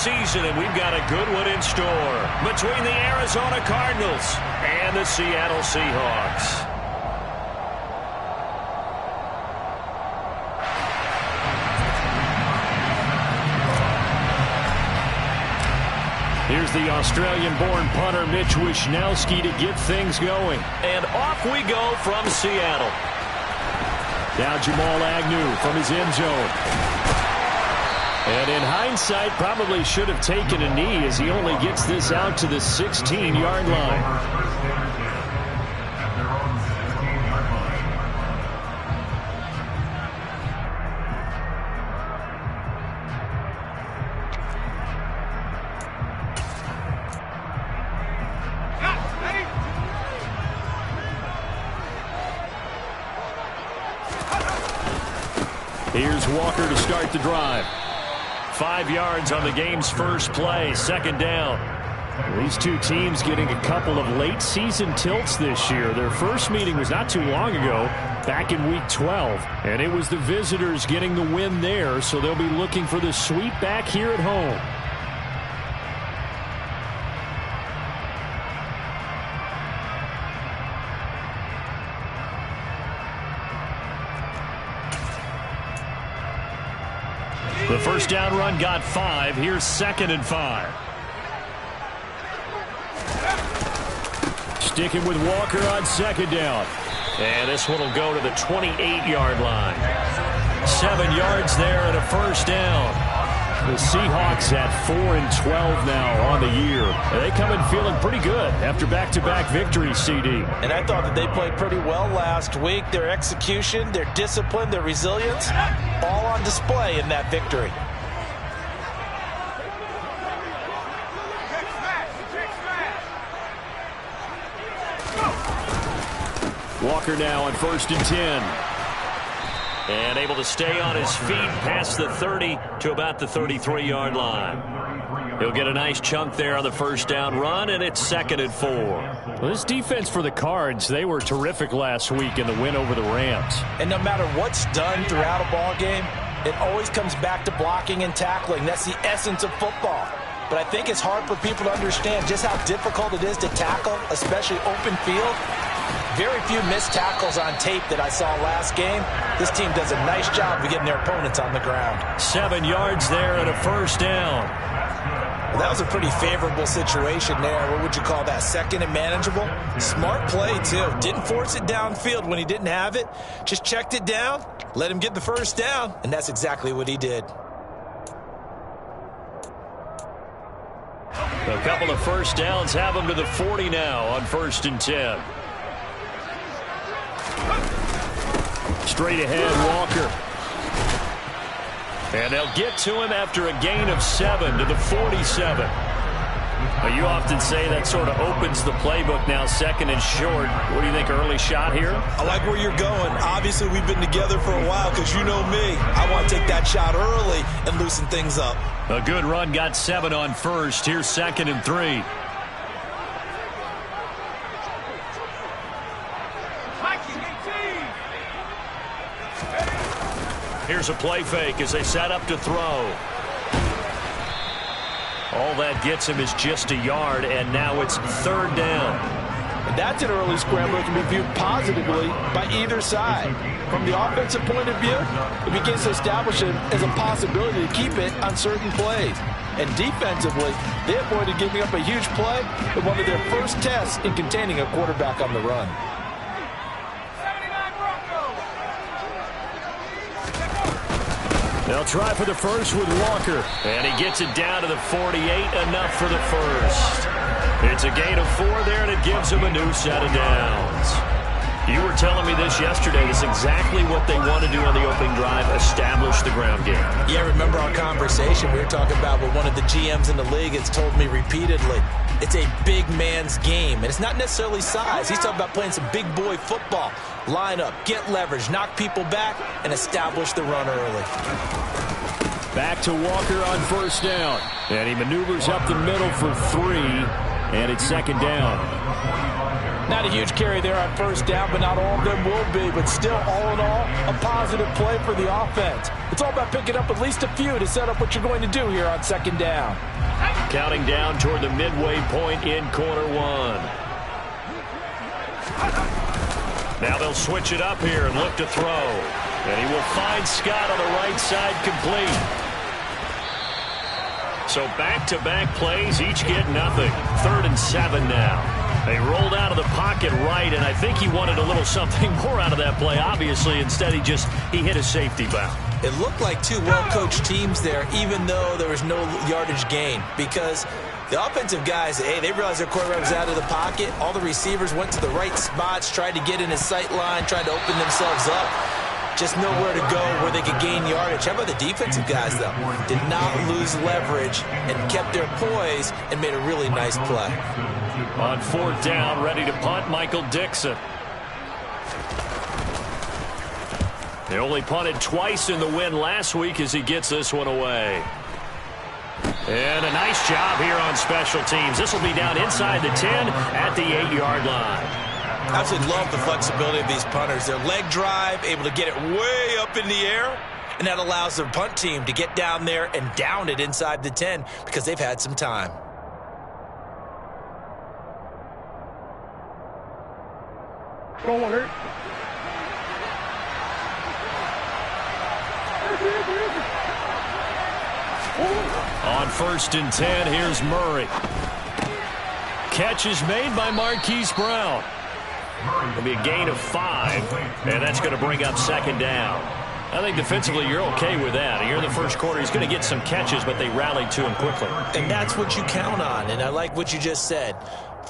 season, and we've got a good one in store between the Arizona Cardinals and the Seattle Seahawks. Here's the Australian-born punter Mitch Wishnowsky to get things going. And off we go from Seattle. Now Jamal Agnew from his end zone. And in hindsight, probably should have taken a knee as he only gets this out to the 16-yard line. Here's Walker to start the drive. 5 yards on the game's first play, second down. These two teams getting a couple of late-season tilts this year. Their first meeting was not too long ago, back in Week 12. And it was the visitors getting the win there, so they'll be looking for the sweep back here at home. The first down run got 5. Here's 2nd and 5. Sticking with Walker on 2nd down. And this one will go to the 28-yard line. 7 yards there and a first down. The Seahawks at 4-12 now on the year. They come in feeling pretty good after back-to-back victories, CD. And I thought that they played pretty well last week. Their execution, their discipline, their resilience, all on display in that victory. Walker now on 1st and 10. And able to stay on his feet past the 30 to about the 33-yard line. He'll get a nice chunk there on the first down run, and it's 2nd and 4. Well, this defense for the Cards, they were terrific last week in the win over the Rams. And no matter what's done throughout a ball game, it always comes back to blocking and tackling. That's the essence of football. But I think it's hard for people to understand just how difficult it is to tackle, especially open field. Very few missed tackles on tape that I saw last game. This team does a nice job of getting their opponents on the ground. 7 yards there and a first down. Well, that was a pretty favorable situation there. What would you call that? 2nd and manageable? Smart play, too. Didn't force it downfield when he didn't have it. Just checked it down, let him get the first down, and that's exactly what he did. A couple of first downs have him to the 40 now on 1st and 10. Straight ahead, Walker. And they'll get to him after a gain of 7 to the 47. You often say that sort of opens the playbook now, 2nd and short. What do you think, early shot here? I like where you're going. Obviously, we've been together for a while because you know me. I want to take that shot early and loosen things up. A good run got 7 on 1st. Here's 2nd and 3. Here's a play fake as they set up to throw. All that gets him is just a yard, and now it's 3rd down. And that's an early scramble that can be viewed positively by either side. From the offensive point of view, it begins to establish it as a possibility to keep it on certain plays. And defensively, they avoided giving up a huge play in one of their first tests in containing a quarterback on the run. They'll try for the first with Walker. And he gets it down to the 48, enough for the first. It's a gain of 4 there, and it gives him a new set of downs. You were telling me this yesterday. It's exactly what they want to do on the opening drive, establish the ground game. Yeah, remember our conversation. We were talking about what one of the GMs in the league has told me repeatedly. It's a big man's game, and it's not necessarily size. He's talking about playing some big boy football. Line up, get leverage, knock people back, and establish the run early. Back to Walker on 1st down. And he maneuvers up the middle for 3. And it's second down. Not a huge carry there on first down, but not all of them will be. But still, all in all, a positive play for the offense. It's all about picking up at least a few to set up what you're going to do here on second down. Counting down toward the midway point in quarter one. Now they'll switch it up here and look to throw. And he will find Scott on the right side, complete. So back-to-back plays, each get nothing. 3rd and 7 now. They rolled out of the pocket right, and I think he wanted a little something more out of that play. Obviously, instead he hit a safety bound. It looked like two well-coached teams there, even though there was no yardage gain, because the offensive guys, hey, they realized their quarterback was out of the pocket. All the receivers went to the right spots, tried to get in his sight line, tried to open themselves up. Just nowhere to go where they could gain yardage. How about the defensive guys, though? Did not lose leverage and kept their poise and made a really nice play. On 4th down, ready to punt, Michael Dixon. They only punted twice in the win last week as he gets this one away. And a nice job here on special teams. This will be down inside the 10 at the 8-yard line. I absolutely love the flexibility of these punters. Their leg drive, able to get it way up in the air, and that allows their punt team to get down there and down it inside the 10 because they've had some time. On 1st and 10, here's Murray. Catch is made by Marquise Brown. It'll be a gain of 5, and that's going to bring up second down. I think defensively you're okay with that. Here in the first quarter, he's going to get some catches, but they rallied to him quickly. And that's what you count on, and I like what you just said.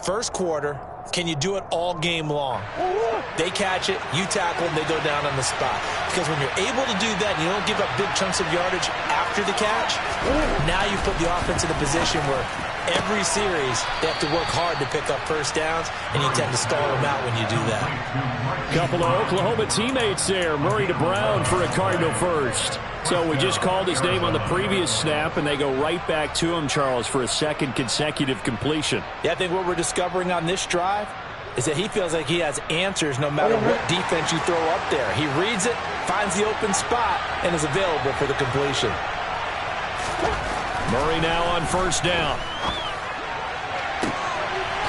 First quarter, can you do it all game long? They catch it, you tackle them, they go down on the spot. Because when you're able to do that and you don't give up big chunks of yardage after the catch, now you put the offense in a position where every series they have to work hard to pick up first downs, and you tend to stall them out when you do that. Couple of Oklahoma teammates there. Murray to Brown for a Cardinal first. So we just called his name on the previous snap, and they go right back to him, Charles, for a second consecutive completion. Yeah, I think what we're discovering on this drive is that he feels like he has answers no matter what defense you throw up there. He reads it, finds the open spot, and is available for the completion. Murray now on 1st down.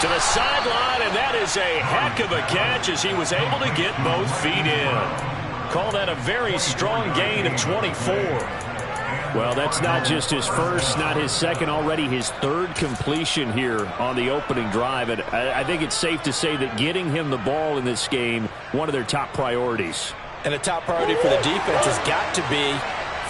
To the sideline, and that is a heck of a catch as he was able to get both feet in. Call that a very strong gain of 24. Well, that's not just his first, not his second, already his 3rd completion here on the opening drive. And I think it's safe to say that getting him the ball in this game, one of their top priorities. And the top priority for the defense has got to be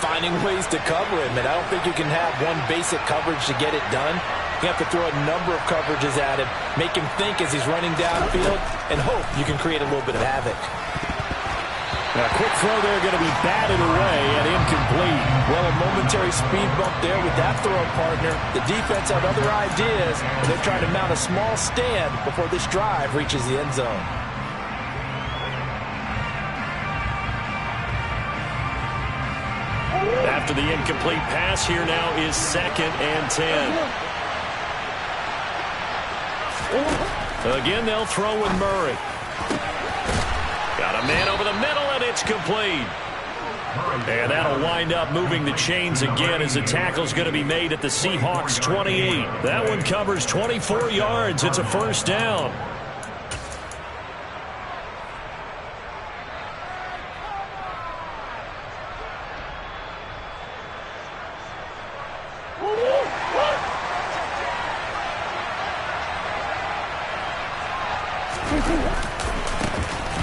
finding ways to cover him. And I don't think you can have one basic coverage to get it done. You have to throw a number of coverages at him, make him think as he's running downfield, and hope you can create a little bit of havoc. A quick throw there going to be batted away and incomplete. Well, a momentary speed bump there with that throw partner. The defense had other ideas, and they're trying to mount a small stand before this drive reaches the end zone. After the incomplete pass, here now is 2nd and 10. Again, they'll throw with Murray. Got a man over the middle, and it's complete. And that'll wind up moving the chains again as the tackle's going to be made at the Seahawks 28. That one covers 24 yards. It's a 1st down.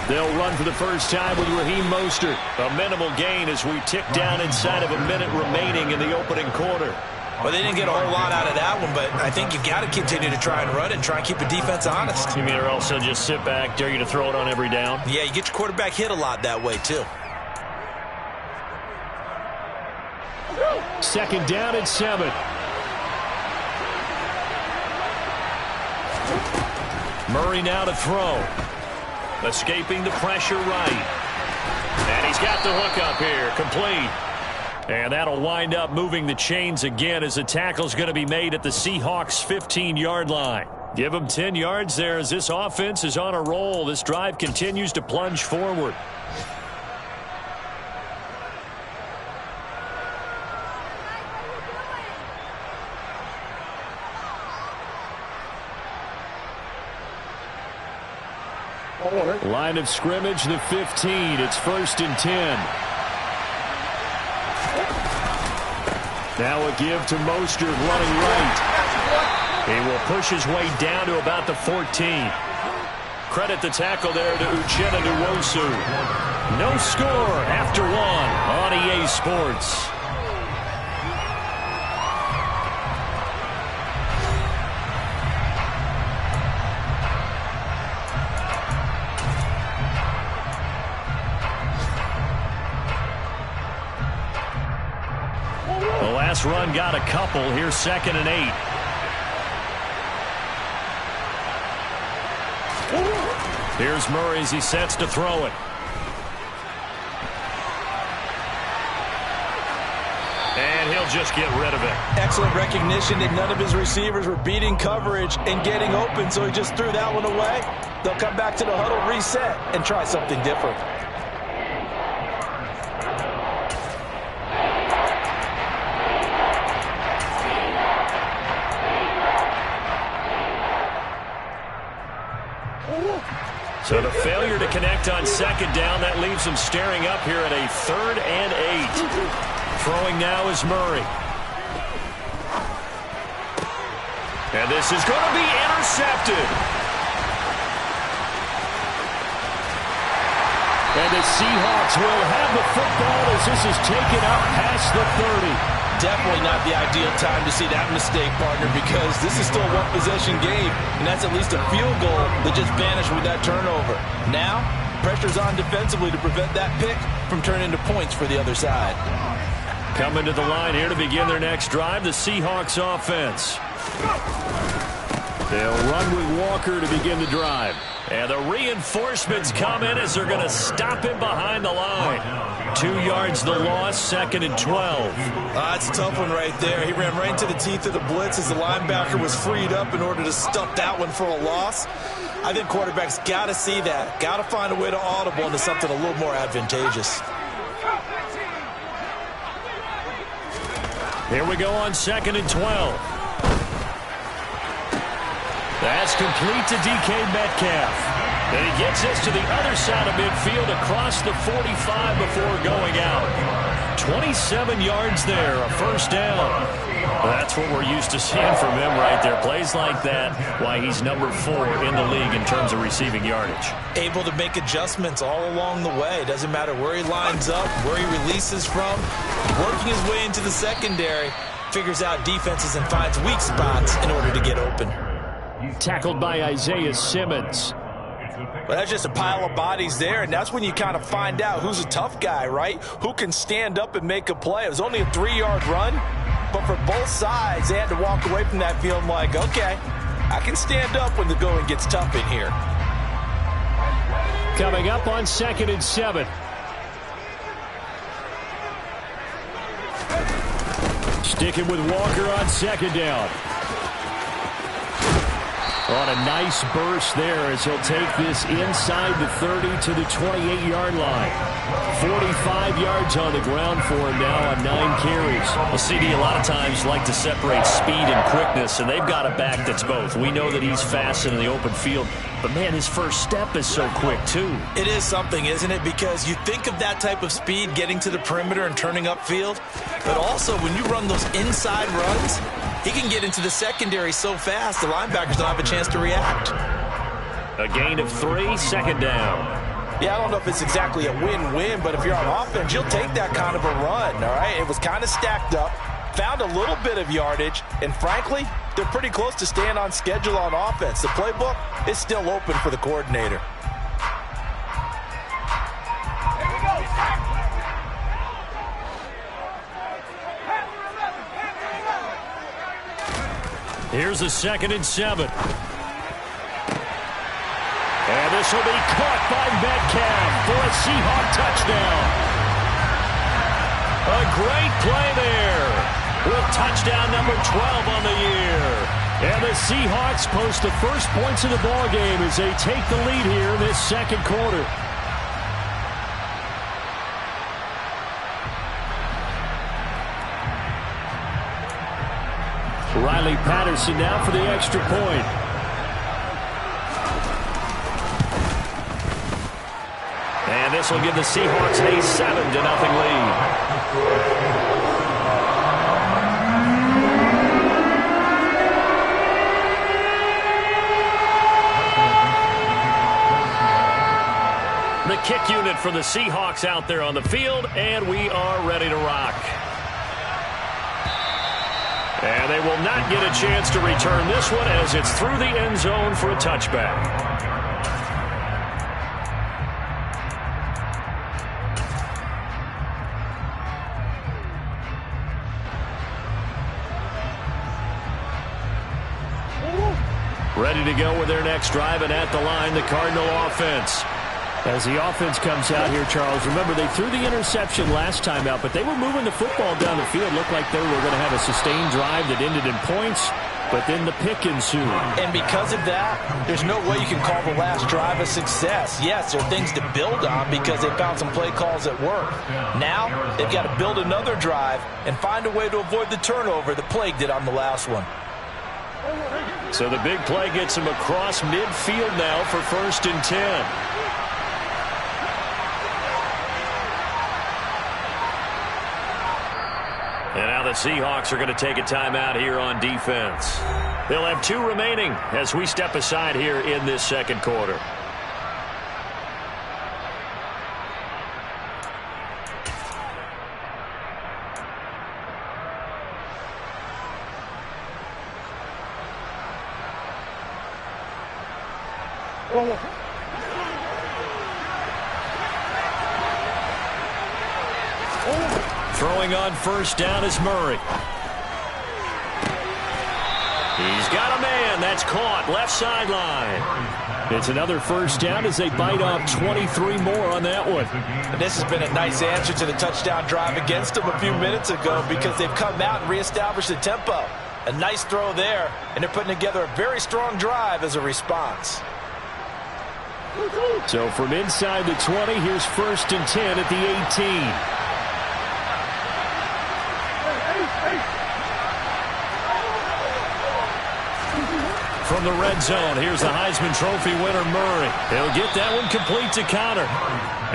They'll run for the first time with Raheem Mostert. A minimal gain as we tick down inside of a minute remaining in the opening quarter. Well, they didn't get a whole lot out of that one, but I think you got to continue to try and run and try and keep the defense honest. You mean or else they'll just sit back, dare you to throw it on every down? Yeah, you get your quarterback hit a lot that way, too. 2nd down and 7. Murray now to throw. Escaping the pressure right. And he's got the hook up here. Complete. And that'll wind up moving the chains again as the tackle's going to be made at the Seahawks 15-yard line. Give him 10 yards there as this offense is on a roll. This drive continues to plunge forward. Line of scrimmage, the 15. It's 1st and 10. Now a give to Mostert running right. He will push his way down to about the 14. Credit the tackle there to Uchenna Nwosu. No score after 1 on EA Sports. The last run got a couple. Here's 2nd and 8. Here's Murray as he sets to throw it. And he'll just get rid of it. Excellent recognition that none of his receivers were beating coverage and getting open, so he just threw that one away. They'll come back to the huddle, reset, and try something different. So the failure to connect on 2nd down, that leaves him staring up here at a 3rd and 8. Throwing now is Murray. And this is going to be intercepted. And the Seahawks will have the football as this is taken out past the 30. Definitely not the ideal time to see that mistake, partner, because this is still a one-possession game, and that's at least a field goal that just vanished with that turnover. Now, pressure's on defensively to prevent that pick from turning into points for the other side. Coming to the line here to begin their next drive, the Seahawks offense. They'll run with Walker to begin the drive. And the reinforcements come in as they're going to stop him behind the line. 2 yards the loss, 2nd and 12. That's a tough one right there. He ran right into the teeth of the blitz as the linebacker was freed up in order to stuff that one for a loss. I think quarterbacks got to see that. Got to find a way to audible into something a little more advantageous. Here we go on 2nd and 12. That's complete to DK Metcalf. And he gets this to the other side of midfield across the 45 before going out. 27 yards there, a 1st down. Well, that's what we're used to seeing from him right there. Plays like that, why he's number 4 in the league in terms of receiving yardage. Able to make adjustments all along the way. Doesn't matter where he lines up, where he releases from. Working his way into the secondary, figures out defenses and finds weak spots in order to get open. Tackled by Isaiah Simmons. Well, that's just a pile of bodies there, and that's when you kind of find out who's a tough guy, right? Who can stand up and make a play. It was only a 3-yard run, but for both sides, they had to walk away from that field like, okay, I can stand up when the going gets tough in here. Coming up on 2nd and 7. Sticking with Walker on 2nd down. On a nice burst there as he'll take this inside the 30 to the 28-yard line. 45 yards on the ground for him now on 9 carries. Well, CD, a lot of times like to separate speed and quickness, and they've got a back that's both. We know that he's fast in the open field, but, man, his first step is so quick, too. It is something, isn't it? Because you think of that type of speed getting to the perimeter and turning upfield, but also when you run those inside runs, he can get into the secondary so fast the linebackers don't have a chance to react. A gain of 3, 2nd down. Yeah, I don't know if it's exactly a win-win, but if you're on offense, you'll take that kind of a run, all right? It was kind of stacked up, found a little bit of yardage, and frankly, they're pretty close to staying on schedule on offense. The playbook is still open for the coordinator. Here's a 2nd and 7. And this will be caught by Metcalf for a Seahawk touchdown. A great play there with touchdown number 12 on the year. And the the Seahawks post the first points of the ball game as they take the lead here in this second quarter. Riley Patterson now for the extra point. And this will give the Seahawks a 7-0 lead. The kick unit for the Seahawks out there on the field, and we are ready to rock. And they will not get a chance to return this one as it's through the end zone for a touchback. Ready to go with their next drive, and at the line, the Cardinal offense. As the offense comes out here, Charles, remember they threw the interception last time out, but they were moving the football down the field. Looked like they were going to have a sustained drive that ended in points, but then the pick ensued. And because of that, there's no way you can call the last drive a success. Yes, there are things to build on because they found some play calls that work. Now, they've got to build another drive and find a way to avoid the turnover that plagued it on the last one. So the big play gets them across midfield now for 1st and 10. And now the Seahawks are going to take a timeout here on defense. They'll have 2 remaining as we step aside here in this second quarter. Throwing on 1st down is Murray. He's got a man. That's caught. Left sideline. It's another 1st down as they bite off 23 more on that one. And this has been a nice answer to the touchdown drive against them a few minutes ago because they've come out and reestablished the tempo. A nice throw there, and they're putting together a very strong drive as a response. So from inside the 20, here's 1st and 10 at the 18. From the red zone, here's the Heisman Trophy winner, Murray. He'll get that one complete to Connor.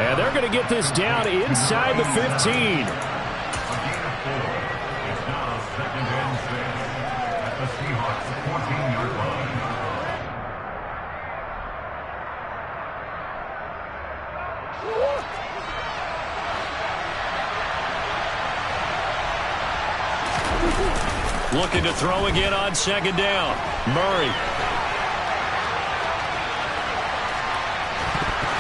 And they're going to get this down inside the 15. Looking to throw again on 2nd down. Murray.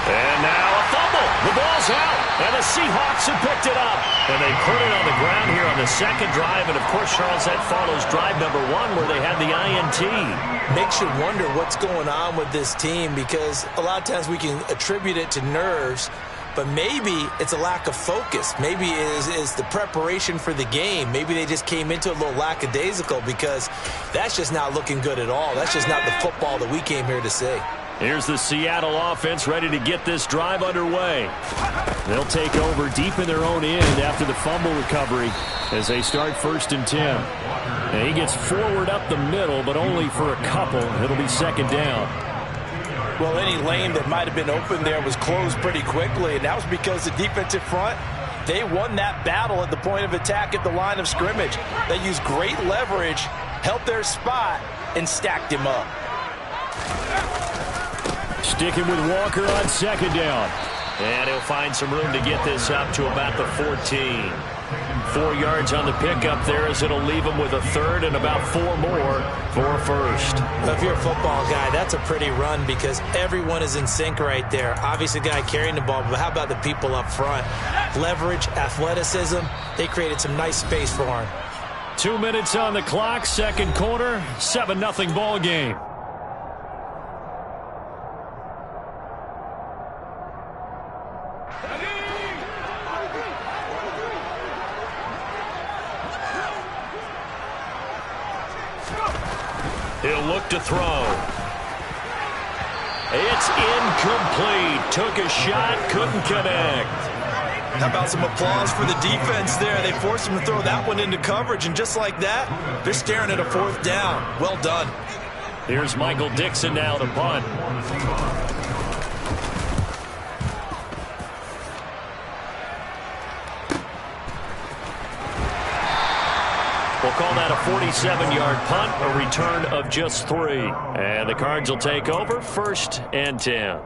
And now a fumble. The ball's out. And the Seahawks have picked it up. And they put it on the ground here on the second drive. And, of course, Charles, that follows drive number 1 where they had the INT. Makes you wonder what's going on with this team because a lot of times we can attribute it to nerves. But maybe it's a lack of focus. Maybe it is the preparation for the game. Maybe they just came into a little lackadaisical because that's just not looking good at all. That's just not the football that we came here to see. Here's the Seattle offense ready to get this drive underway. They'll take over deep in their own end after the fumble recovery as they start 1st and 10. And he gets forward up the middle, but only for a couple. It'll be 2nd down. Well, any lane that might have been open there was closed pretty quickly, and that was because the defensive front, they won that battle at the point of attack at the line of scrimmage. They used great leverage, helped their spot, and stacked him up. Sticking with Walker on 2nd down. And he'll find some room to get this up to about the 14. 4 yards on the pickup there as it'll leave him with a 3rd and about 4 more for a 1st. If you're a football guy, that's a pretty run because everyone is in sync right there. Obviously, the guy carrying the ball, but how about the people up front? Leverage, athleticism, they created some nice space for him. 2 minutes on the clock, second quarter, 7-0 ball game. He'll look to throw. It's incomplete. Took a shot, couldn't connect. How about some applause for the defense there? They forced him to throw that one into coverage, and just like that, they're staring at a 4th down. Well done. Here's Michael Dixon now to punt. We'll call that a 47-yard punt, a return of just 3. And the Cards will take over, 1st and 10.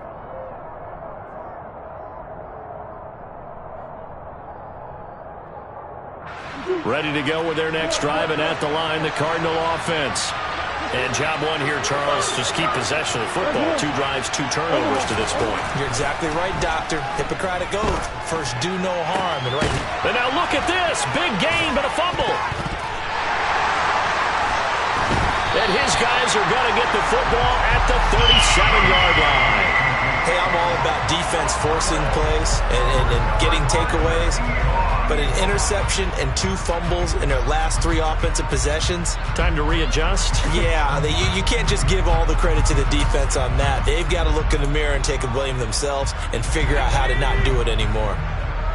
Ready to go with their next drive, and at the line, the Cardinal offense. And job 1 here, Charles, just keep possession of the football. 2 drives, 2 turnovers to this point. You're exactly right, Doctor. Hippocratic oath. First, do no harm. And now look at this. Big gain, but a fumble. And his guys are going to get the football at the 37-yard line. Hey, I'm all about defense forcing plays and getting takeaways. But an interception and 2 fumbles in their last 3 offensive possessions. Time to readjust? Yeah, you can't just give all the credit to the defense on that. They've got to look in the mirror and take a blame themselves and figure out how to not do it anymore.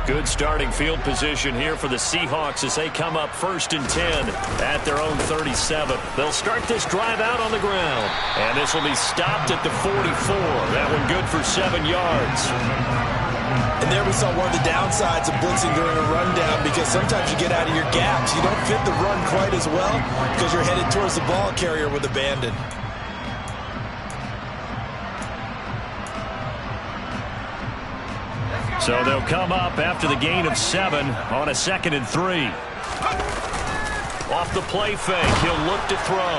Good starting field position here for the Seahawks as they come up 1st and 10 at their own 37. They'll start this drive out on the ground. And this will be stopped at the 44. That one good for 7 yards. And there we saw one of the downsides of blitzing during a rundown, because sometimes you get out of your gaps. You don't fit the run quite as well because you're headed towards the ball carrier with abandon. So they'll come up after the gain of 7 on a 2nd and 3. Off the play fake, he'll look to throw.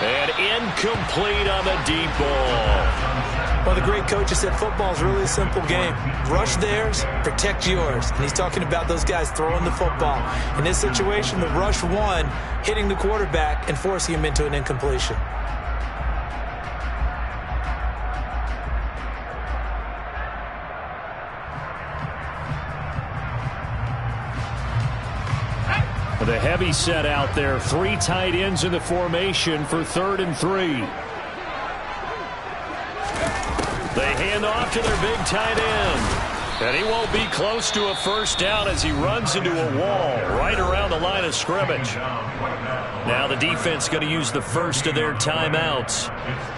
And incomplete on the deep ball. Well, the great coach has said football is really a simple game. Rush theirs, protect yours. And he's talking about those guys throwing the football. In this situation, the rush won, hitting the quarterback and forcing him into an incompletion. The heavy set out there. 3 tight ends in the formation for 3rd and 3. They hand off to their big tight end. And he won't be close to a 1st down as he runs into a wall right around the line of scrimmage. Now the defense going to use the first of their timeouts.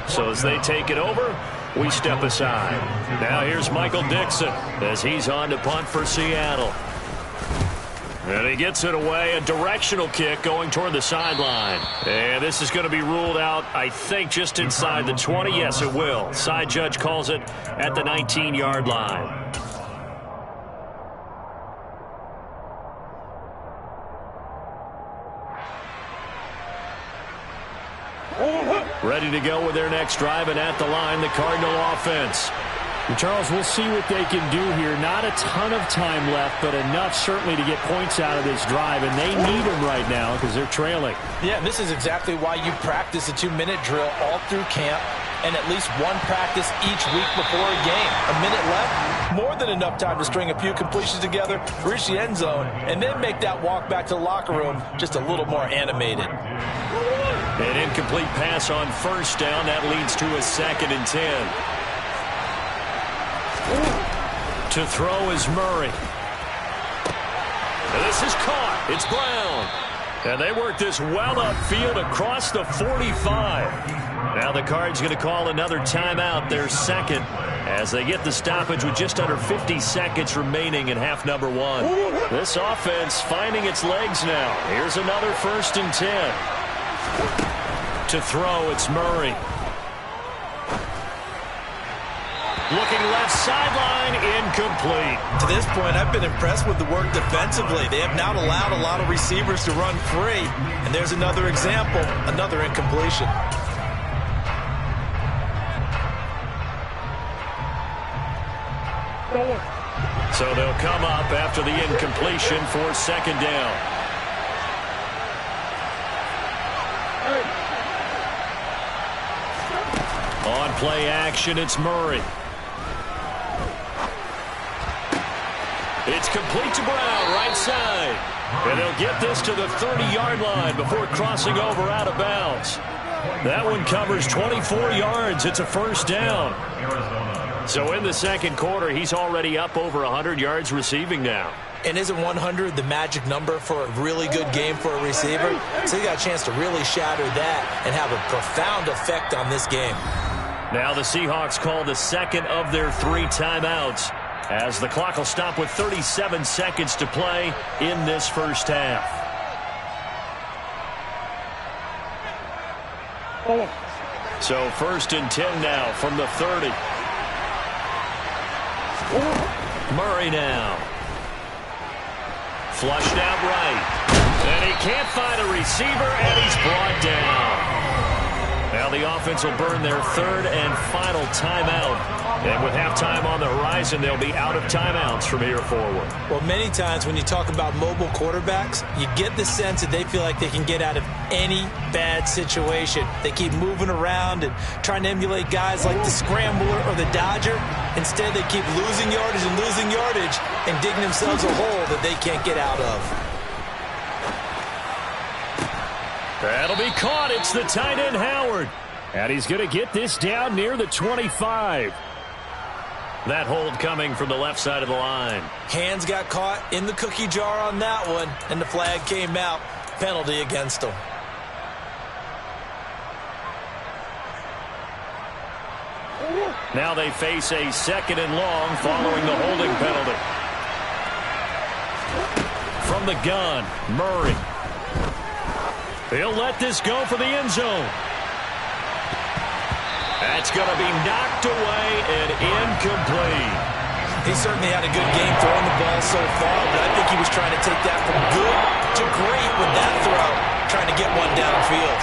So as they take it over, we step aside. Now here's Michael Dixon as he's on to punt for Seattle. And he gets it away, a directional kick going toward the sideline. And this is going to be ruled out, I think, just inside the 20. Yes, it will. Side judge calls it at the 19-yard line. Ready to go with their next drive, and at the line, the Cardinal offense. And Charles, we'll see what they can do here. Not a ton of time left, but enough certainly to get points out of this drive, and they need them right now because they're trailing. Yeah, and this is exactly why you practice a 2-minute drill all through camp and at least one practice each week before a game. A minute left, more than enough time to string a few completions together, reach the end zone, and then make that walk back to the locker room just a little more animated. An incomplete pass on 1st down. That leads to a 2nd and 10. To throw is Murray. And this is caught. It's Brown. And they work this well upfield across the 45. Now the Cards going to call another timeout, their 2nd, as they get the stoppage with just under 50 seconds remaining in half number 1. This offense finding its legs now. Here's another 1st and 10. To throw, it's Murray. Looking left sideline, incomplete. To this point, I've been impressed with the work defensively. They have not allowed a lot of receivers to run free. And there's another example, another incompletion. So they'll come up after the incompletion for 2nd down. On play action, it's Murray. It's complete to Brown, right side. And they'll get this to the 30-yard line before crossing over out of bounds. That one covers 24 yards. It's a first down. So in the second quarter, he's already up over 100 yards receiving now. And isn't 100 the magic number for a really good game for a receiver? So he got a chance to really shatter that and have a profound effect on this game. Now the Seahawks call the second of their 3 timeouts, as the clock will stop with 37 seconds to play in this first half. So first and 10 now from the 30. Murray now. Flushed out right. And he can't find a receiver, and he's brought down. Now the offense will burn their 3rd and final timeout. And with halftime on the horizon, they'll be out of timeouts from here forward. Well, many times when you talk about mobile quarterbacks, you get the sense that they feel like they can get out of any bad situation. They keep moving around and trying to emulate guys like the Scrambler or the Dodger. Instead, they keep losing yardage and digging themselves a hole that they can't get out of. That'll be caught. It's the tight end, Howard. And he's going to get this down near the 25. That hold coming from the left side of the line. Hands got caught in the cookie jar on that one, and the flag came out. Penalty against him. Now they face a 2nd and long following the holding penalty. From the gun, Murray. He'll let this go for the end zone. That's going to be knocked away and incomplete. He certainly had a good game throwing the ball so far, but I think he was trying to take that from good to great with that throw, trying to get one downfield.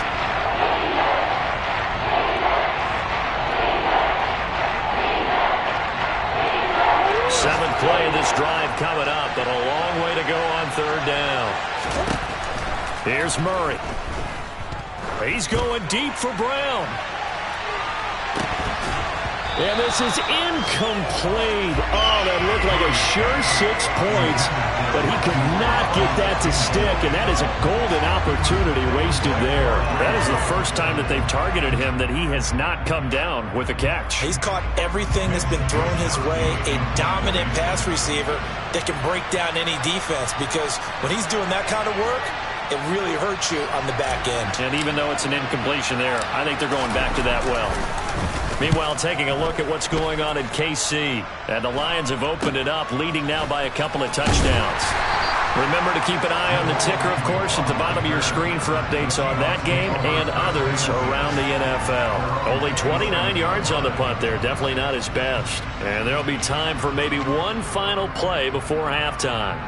Seventh play of this drive coming up, but a long way to go on 3rd down. Here's Murray. He's going deep for Brown. And this is incomplete. Oh, that looked like a sure 6 points, but he could not get that to stick, and that is a golden opportunity wasted there. That is the first time that they've targeted him that he has not come down with a catch. He's caught everything that's been thrown his way, a dominant pass receiver that can break down any defense, because when he's doing that kind of work, it really hurts you on the back end. And even though it's an incompletion there, I think they're going back to that well. Meanwhile, taking a look at what's going on in KC. And the Lions have opened it up, leading now by a couple of touchdowns. Remember to keep an eye on the ticker, of course, at the bottom of your screen for updates on that game and others around the NFL. Only 29 yards on the punt there. Definitely not his best. And there'll be time for maybe one final play before halftime.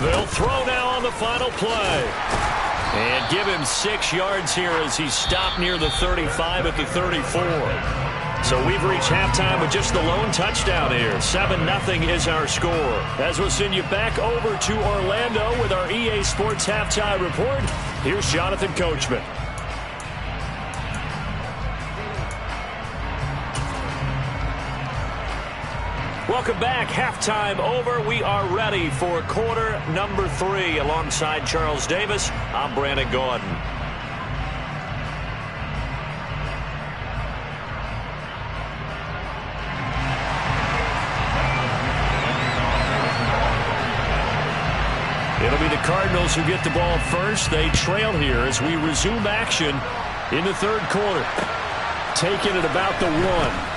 They'll throw now on the final play. And give him 6 yards here as he's stopped near the 35 at the 34. So we've reached halftime with just the lone touchdown here. 7-0 is our score. As we'll send you back over to Orlando with our EA Sports Halftime Report, here's Jonathan Coachman. Welcome back. Halftime over. We are ready for quarter number 3. Alongside Charles Davis, I'm Brandon Gordon. It'll be the Cardinals who get the ball first. They trail here as we resume action in the 3rd quarter. Taking it about the 1.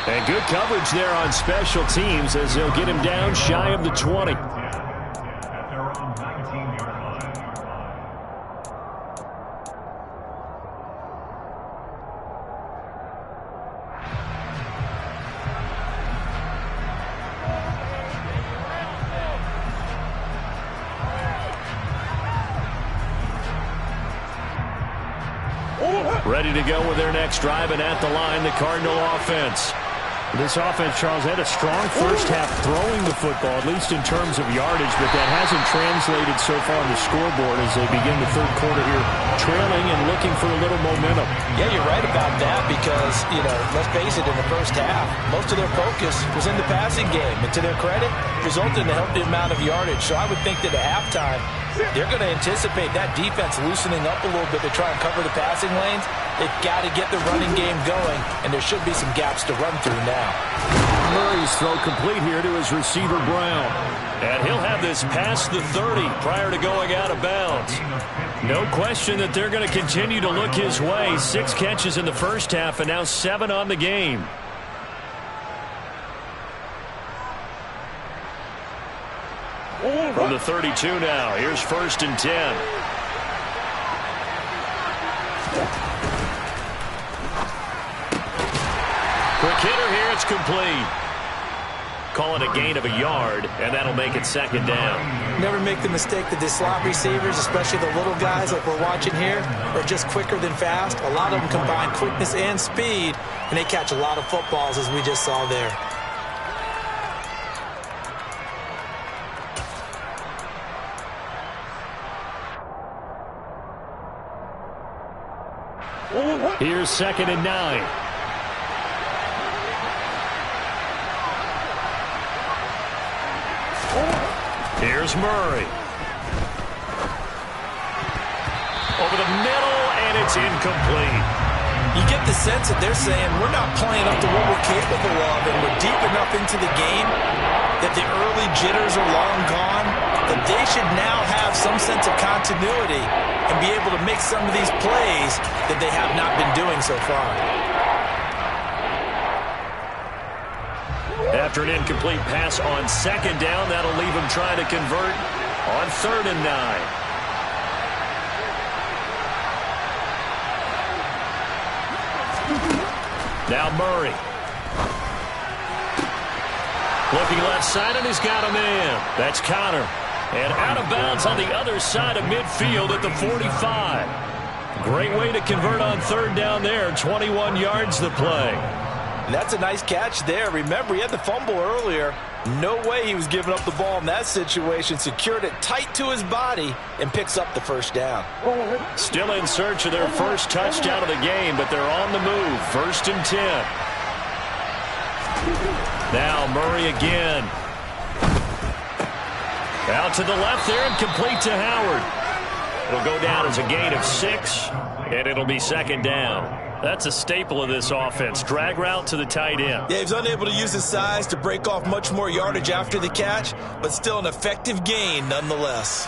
And good coverage there on special teams as they'll get him down shy of the 20. Ready to go with their next drive, and at the line, the Cardinal offense. This offense, Charles, had a strong first half throwing the football, at least in terms of yardage, but that hasn't translated so far on the scoreboard as they begin the third quarter here, trailing and looking for a little momentum. Yeah, you're right about that because, let's face it, in the first half, most of their focus was in the passing game. And to their credit, resulted in a healthy amount of yardage. So I would think that at halftime, they're going to anticipate that defense loosening up a little bit to try and cover the passing lanes. They've got to get the running game going, and there should be some gaps to run through now. Murray's throw complete here to his receiver, Brown. And he'll have this past the 30 prior to going out of bounds. No question that they're going to continue to look his way. 6 catches in the first half and now 7 on the game. From the 32 now, here's 1st and 10. Quick hitter here, it's complete. Call it a gain of a yard, and that'll make it 2nd down. Never make the mistake that the slot receivers, especially the little guys like we're watching here, are just quicker than fast. A lot of them combine quickness and speed, and they catch a lot of footballs, as we just saw there. Here's 2nd and 9. Here's Murray. Over the middle, and it's incomplete. You get the sense that they're saying we're not playing up to what we're capable of, and we're deep enough into the game that the early jitters are long gone, that they should now have some sense of continuity and be able to make some of these plays that they have not been doing so far. After an incomplete pass on 2nd down, that'll leave him trying to convert on 3rd and 9. Now Murray. Looking left side, and he's got a man. That's Connor. And out of bounds on the other side of midfield at the 45. Great way to convert on 3rd down there. 21 yards the play. And that's a nice catch there. Remember, he had the fumble earlier. No way he was giving up the ball in that situation. Secured it tight to his body and picks up the 1st down. Still in search of their first touchdown of the game, but they're on the move. 1st and 10. Now Murray again. Out to the left there and complete to Howard. It'll go down as a gain of 6, and it'll be 2nd down. That's a staple of this offense. Drag route to the tight end. Yeah, he's unable to use his size to break off much more yardage after the catch, but still an effective gain nonetheless.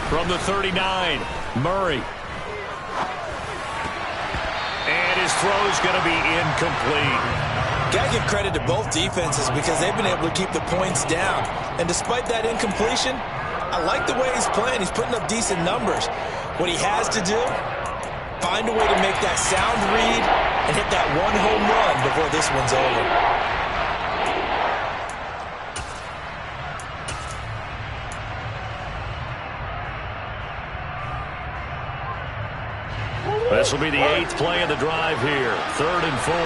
From the 39, Murray. And his throw's going to be incomplete. Got to give credit to both defenses because they've been able to keep the points down. And despite that incompletion, I like the way he's playing. He's putting up decent numbers. What he has to do, find a way to make that sound read and hit that one home run before this one's over. This will be the 8th play of the drive here. 3rd and 4.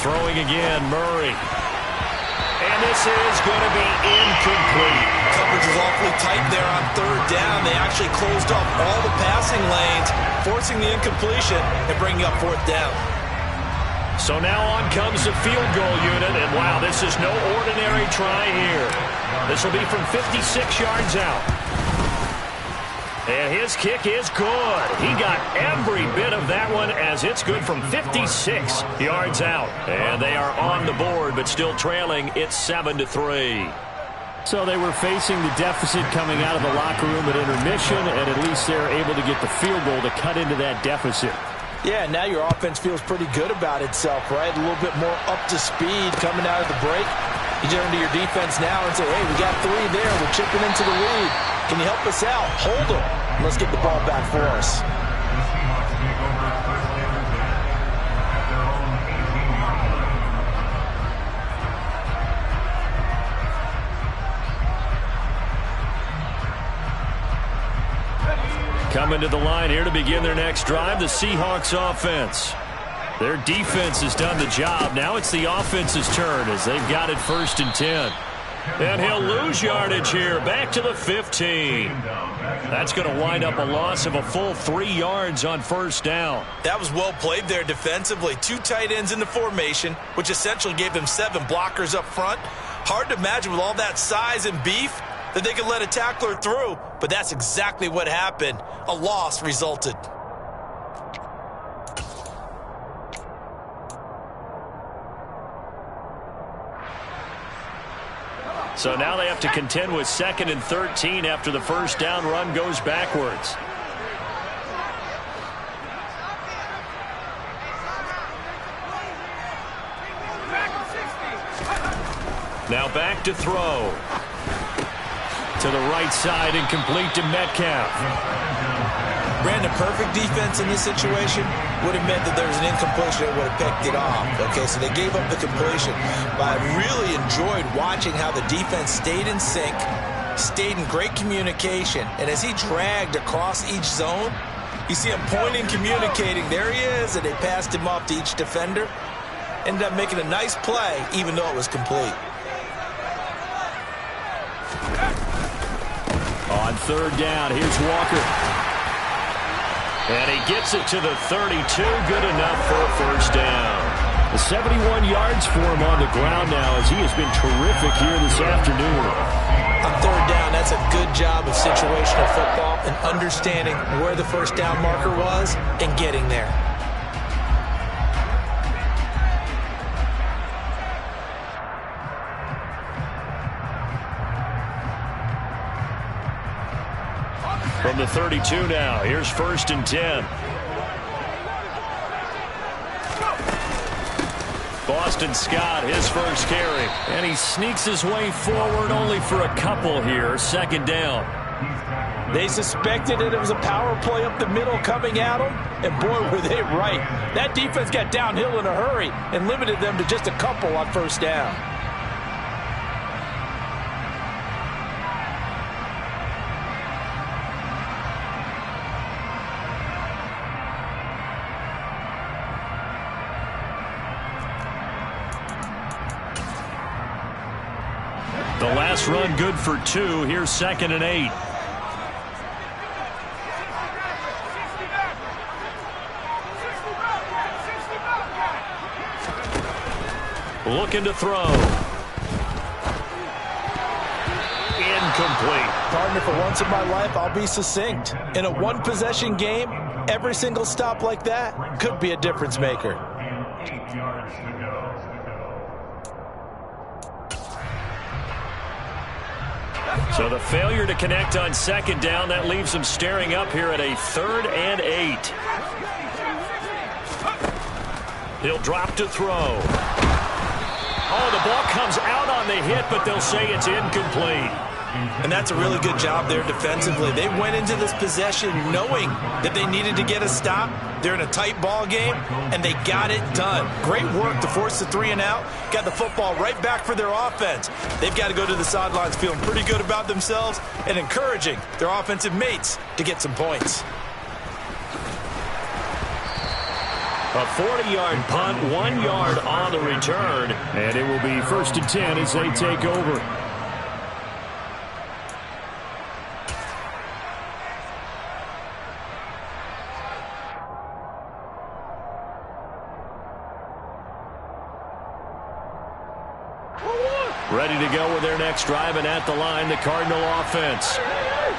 Throwing again, Murray. And this is going to be incomplete. Coverage was awfully tight there on 3rd down. They actually closed off all the passing lanes, forcing the incompletion and bringing up 4th down. So now on comes the field goal unit, and wow, this is no ordinary try here. This will be from 56 yards out. And his kick is good. He got every bit of that one as it's good from 56 yards out. And they are on the board, but still trailing. It's 7-3. So they were facing the deficit coming out of the locker room at intermission, and at least they're able to get the field goal to cut into that deficit. Yeah, now your offense feels pretty good about itself, right? A little bit more up to speed coming out of the break. You turn to your defense now and say, hey, we got 3 there. We're chipping into the lead. Can you help us out? Hold them. Let's get the ball back for us. Coming to the line here to begin their next drive, the Seahawks offense. Their defense has done the job. Now it's the offense's turn as they've got it 1st and 10. And he'll lose yardage here, back to the 15. That's going to wind up a loss of a full 3 yards on 1st down. That was well played there defensively. 2 tight ends in the formation, which essentially gave them 7 blockers up front. Hard to imagine with all that size and beef that they could let a tackler through, but that's exactly what happened. A loss resulted. So now they have to contend with 2nd and 13 after the 1st down run goes backwards. Now back to throw. To the right side and complete to Metcalf. Brandon, perfect defense in this situation would have meant that there was an incompletion that would have picked it off. Okay, so they gave up the completion. But I really enjoyed watching how the defense stayed in sync, stayed in great communication, and as he dragged across each zone, you see him pointing, communicating. There he is, and they passed him off to each defender. Ended up making a nice play, even though it was complete. On 3rd down, here's Walker. And he gets it to the 32. Good enough for a 1st down. The 71 yards for him on the ground now as he has been terrific here this afternoon. On 3rd down, that's a good job of situational football and understanding where the 1st down marker was and getting there. From the 32 now, here's 1st and 10. Boston Scott, his first carry. And he sneaks his way forward only for a couple here. 2nd down. They suspected that it was a power play up the middle coming at them, and boy, were they right. That defense got downhill in a hurry and limited them to just a couple on 1st down. The last run good for 2. Here's 2nd and 8. Looking to throw. Incomplete. Partner, for once in my life, I'll be succinct. In a 1-possession game, every single stop like that could be a difference maker. 8 yards to go. So the failure to connect on 2nd down, that leaves them staring up here at a 3rd and 8. He'll drop to throw. Oh, the ball comes out on the hit, but they'll say it's incomplete. And that's a really good job there defensively. They went into this possession knowing that they needed to get a stop. They're in a tight ball game, and they got it done. Great work to force the 3 and out. Got the football right back for their offense. They've got to go to the sidelines feeling pretty good about themselves and encouraging their offensive mates to get some points. A 40-yard punt, 1 yard on the return, and it will be 1st and 10 as they take over. Ready to go with their next drive, and at the line, the Cardinal offense.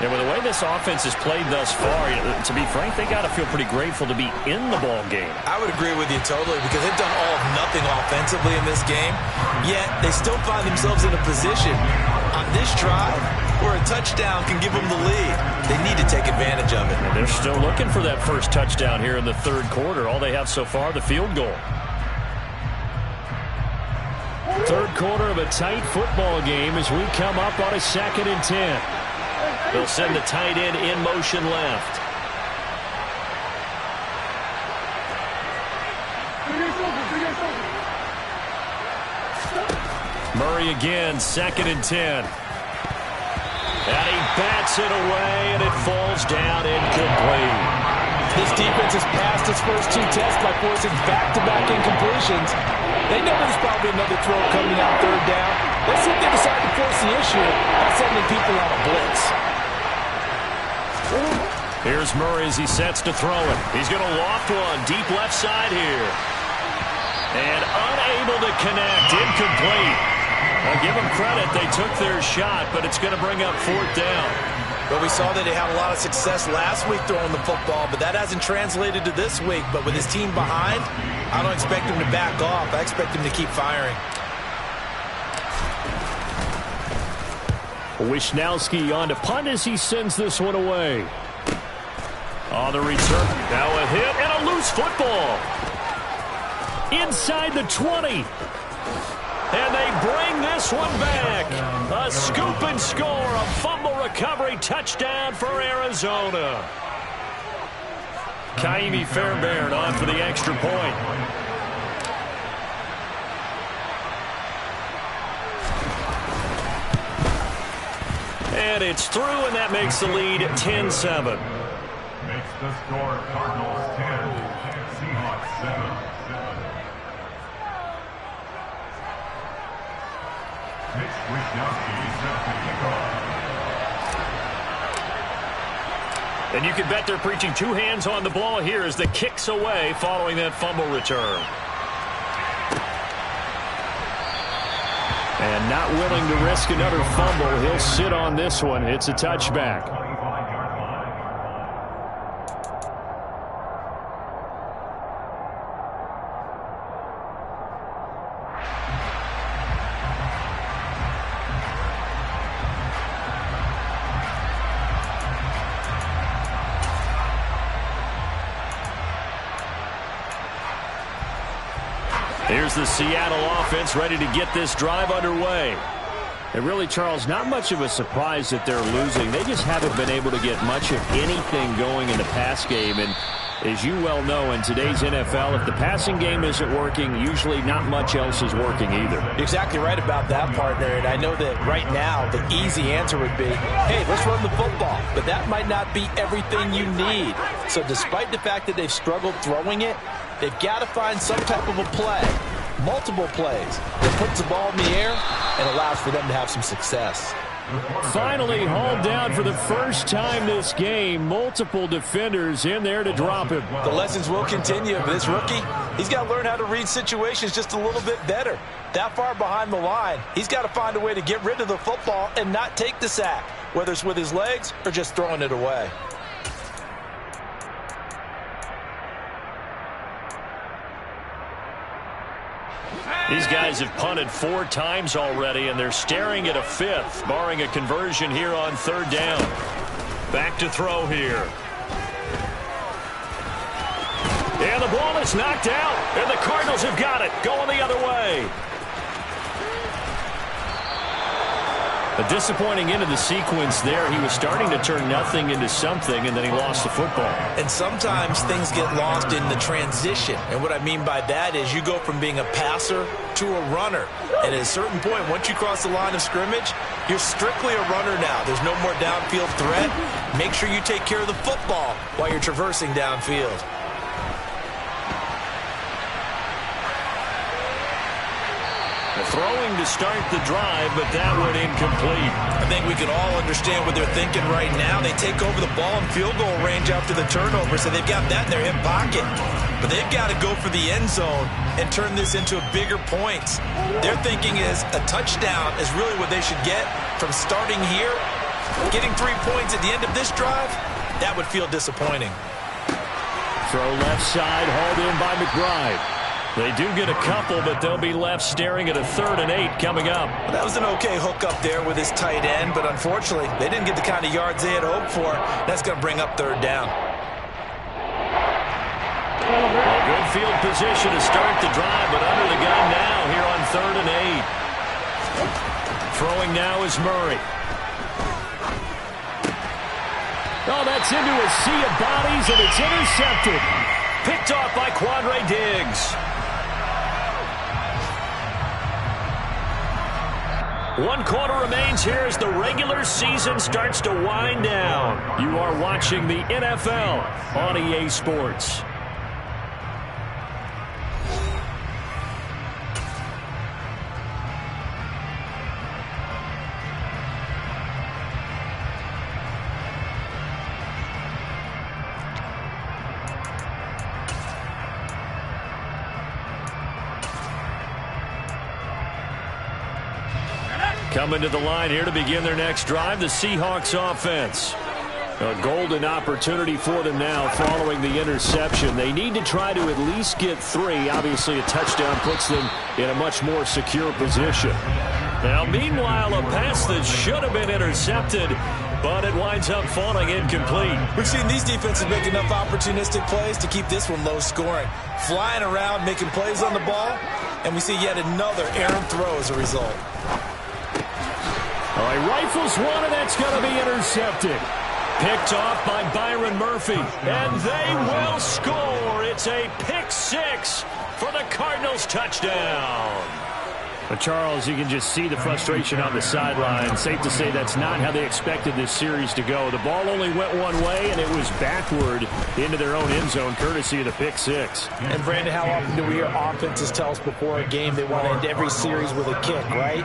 And with the way this offense has played thus far, to be frank, they got to feel pretty grateful to be in the ball game. I would agree with you totally, because they've done all of nothing offensively in this game, yet they still find themselves in a position on this drive where a touchdown can give them the lead. They need to take advantage of it. And they're still looking for that first touchdown here in the 3rd quarter. All they have so far, the field goal. Third quarter of a tight football game as we come up on a 2nd and 10. They'll send the tight end in motion left. Murray again, 2nd and 10. And he bats it away, and it falls down incomplete. This defense has passed its first 2 tests by forcing back-to-back incompletions. They know there's probably another throw coming out 3rd down. Let's see if they decide to force the issue by sending people on a blitz. Here's Murray as he sets to throw it. He's going to loft one deep left side here. And unable to connect, incomplete. I'll give them credit. They took their shot, but it's going to bring up 4th down. Well, we saw that he had a lot of success last week throwing the football, but that hasn't translated to this week. But with his team behind, I don't expect him to back off. I expect him to keep firing. Wisnowski on to punt as he sends this one away. On the return, now a hit and a loose football. Inside the 20. And they bring this one back. A scoop and score, a fumble recovery touchdown for Arizona. Kaimi Fairbairn on for the extra point. And it's through, and that makes the lead 10-7. Makes the score Cardinals 10, Seahawks 7. Mitch Wisnowski set to kick off. And you can bet they're preaching 2 hands on the ball here as the kick's away following that fumble return. And not willing to risk another fumble, he'll sit on this one. It's a touchback. Here's the Seattle offense ready to get this drive underway. And really, Charles, not much of a surprise that they're losing. They just haven't been able to get much of anything going in the pass game. And as you well know, in today's NFL, if the passing game isn't working, usually not much else is working either. You're exactly right about that, partner. And I know that right now the easy answer would be, hey, let's run the football. But that might not be everything you need. So despite the fact that they've struggled throwing it, they've got to find some type of a play, multiple plays, that puts the ball in the air and allows for them to have some success. Finally hauled down for the first time this game. Multiple defenders in there to drop him. The lessons will continue. But this rookie, he's got to learn how to read situations just a little bit better. That far behind the line, he's got to find a way to get rid of the football and not take the sack, whether it's with his legs or just throwing it away. These guys have punted 4 times already, and they're staring at a 5th, barring a conversion here on 3rd down. Back to throw here. And the ball is knocked out, and the Cardinals have got it, going the other way. A disappointing end of the sequence there. He was starting to turn nothing into something, and then he lost the football. And sometimes things get lost in the transition. And what I mean by that is you go from being a passer to a runner. And at a certain point, once you cross the line of scrimmage, you're strictly a runner now. There's no more downfield threat. Make sure you take care of the football while you're traversing downfield. Throwing to start the drive, but that went incomplete. I think we can all understand what they're thinking right now. They take over the ball in field goal range after the turnover, so they've got that in their hip pocket. But they've got to go for the end zone and turn this into bigger points. Their thinking is a touchdown is really what they should get from starting here. Getting 3 points at the end of this drive, that would feel disappointing. Throw left side, hauled in by McBride. They do get a couple, but they'll be left staring at a 3rd and 8 coming up. Well, that was an okay hook up there with his tight end, but unfortunately, they didn't get the kind of yards they had hoped for. That's going to bring up 3rd down. Well, Good field position to start the drive, but under the gun now here on 3rd and 8. Throwing now is Murray. Oh, that's into a sea of bodies, and it's intercepted. Picked off by Quandre Diggs. 1 quarter remains here as the regular season starts to wind down. You are watching the NFL on EA Sports. Coming to the line here to begin their next drive, the Seahawks offense. A golden opportunity for them now following the interception. They need to try to at least get 3. Obviously, a touchdown puts them in a much more secure position. Now, meanwhile, a pass that should have been intercepted, but it winds up falling incomplete. We've seen these defenses make enough opportunistic plays to keep this one low scoring. Flying around, making plays on the ball, and we see yet another errant throw as a result. All right, rifles one, and that's going to be intercepted. Picked off by Byron Murphy, and they will score. It's a pick 6 for the Cardinals touchdown. But Charles, you can just see the frustration on the sideline. Safe to say that's not how they expected this series to go. The ball only went one way, and it was backward into their own end zone, courtesy of the pick 6. And Brandon, how often do we hear offenses tell us before a game they want to end every series with a kick, right?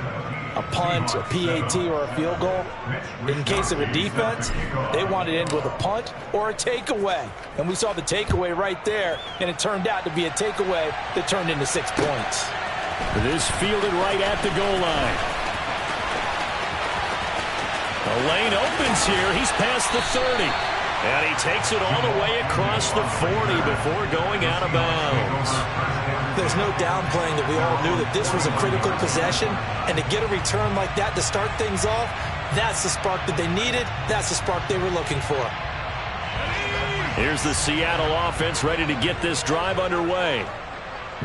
A punt, a PAT, or a field goal. In case of a defense, they want to end with a punt or a takeaway. And we saw the takeaway right there, and it turned out to be a takeaway that turned into 6 points. This fielded right at the goal line. The lane opens here. He's past the 30. And he takes it all the way across the 40 before going out of bounds. There's no downplaying that we all knew that this was a critical possession, and to get a return like that to start things off, that's the spark that they needed. That's the spark they were looking for. Here's the Seattle offense ready to get this drive underway.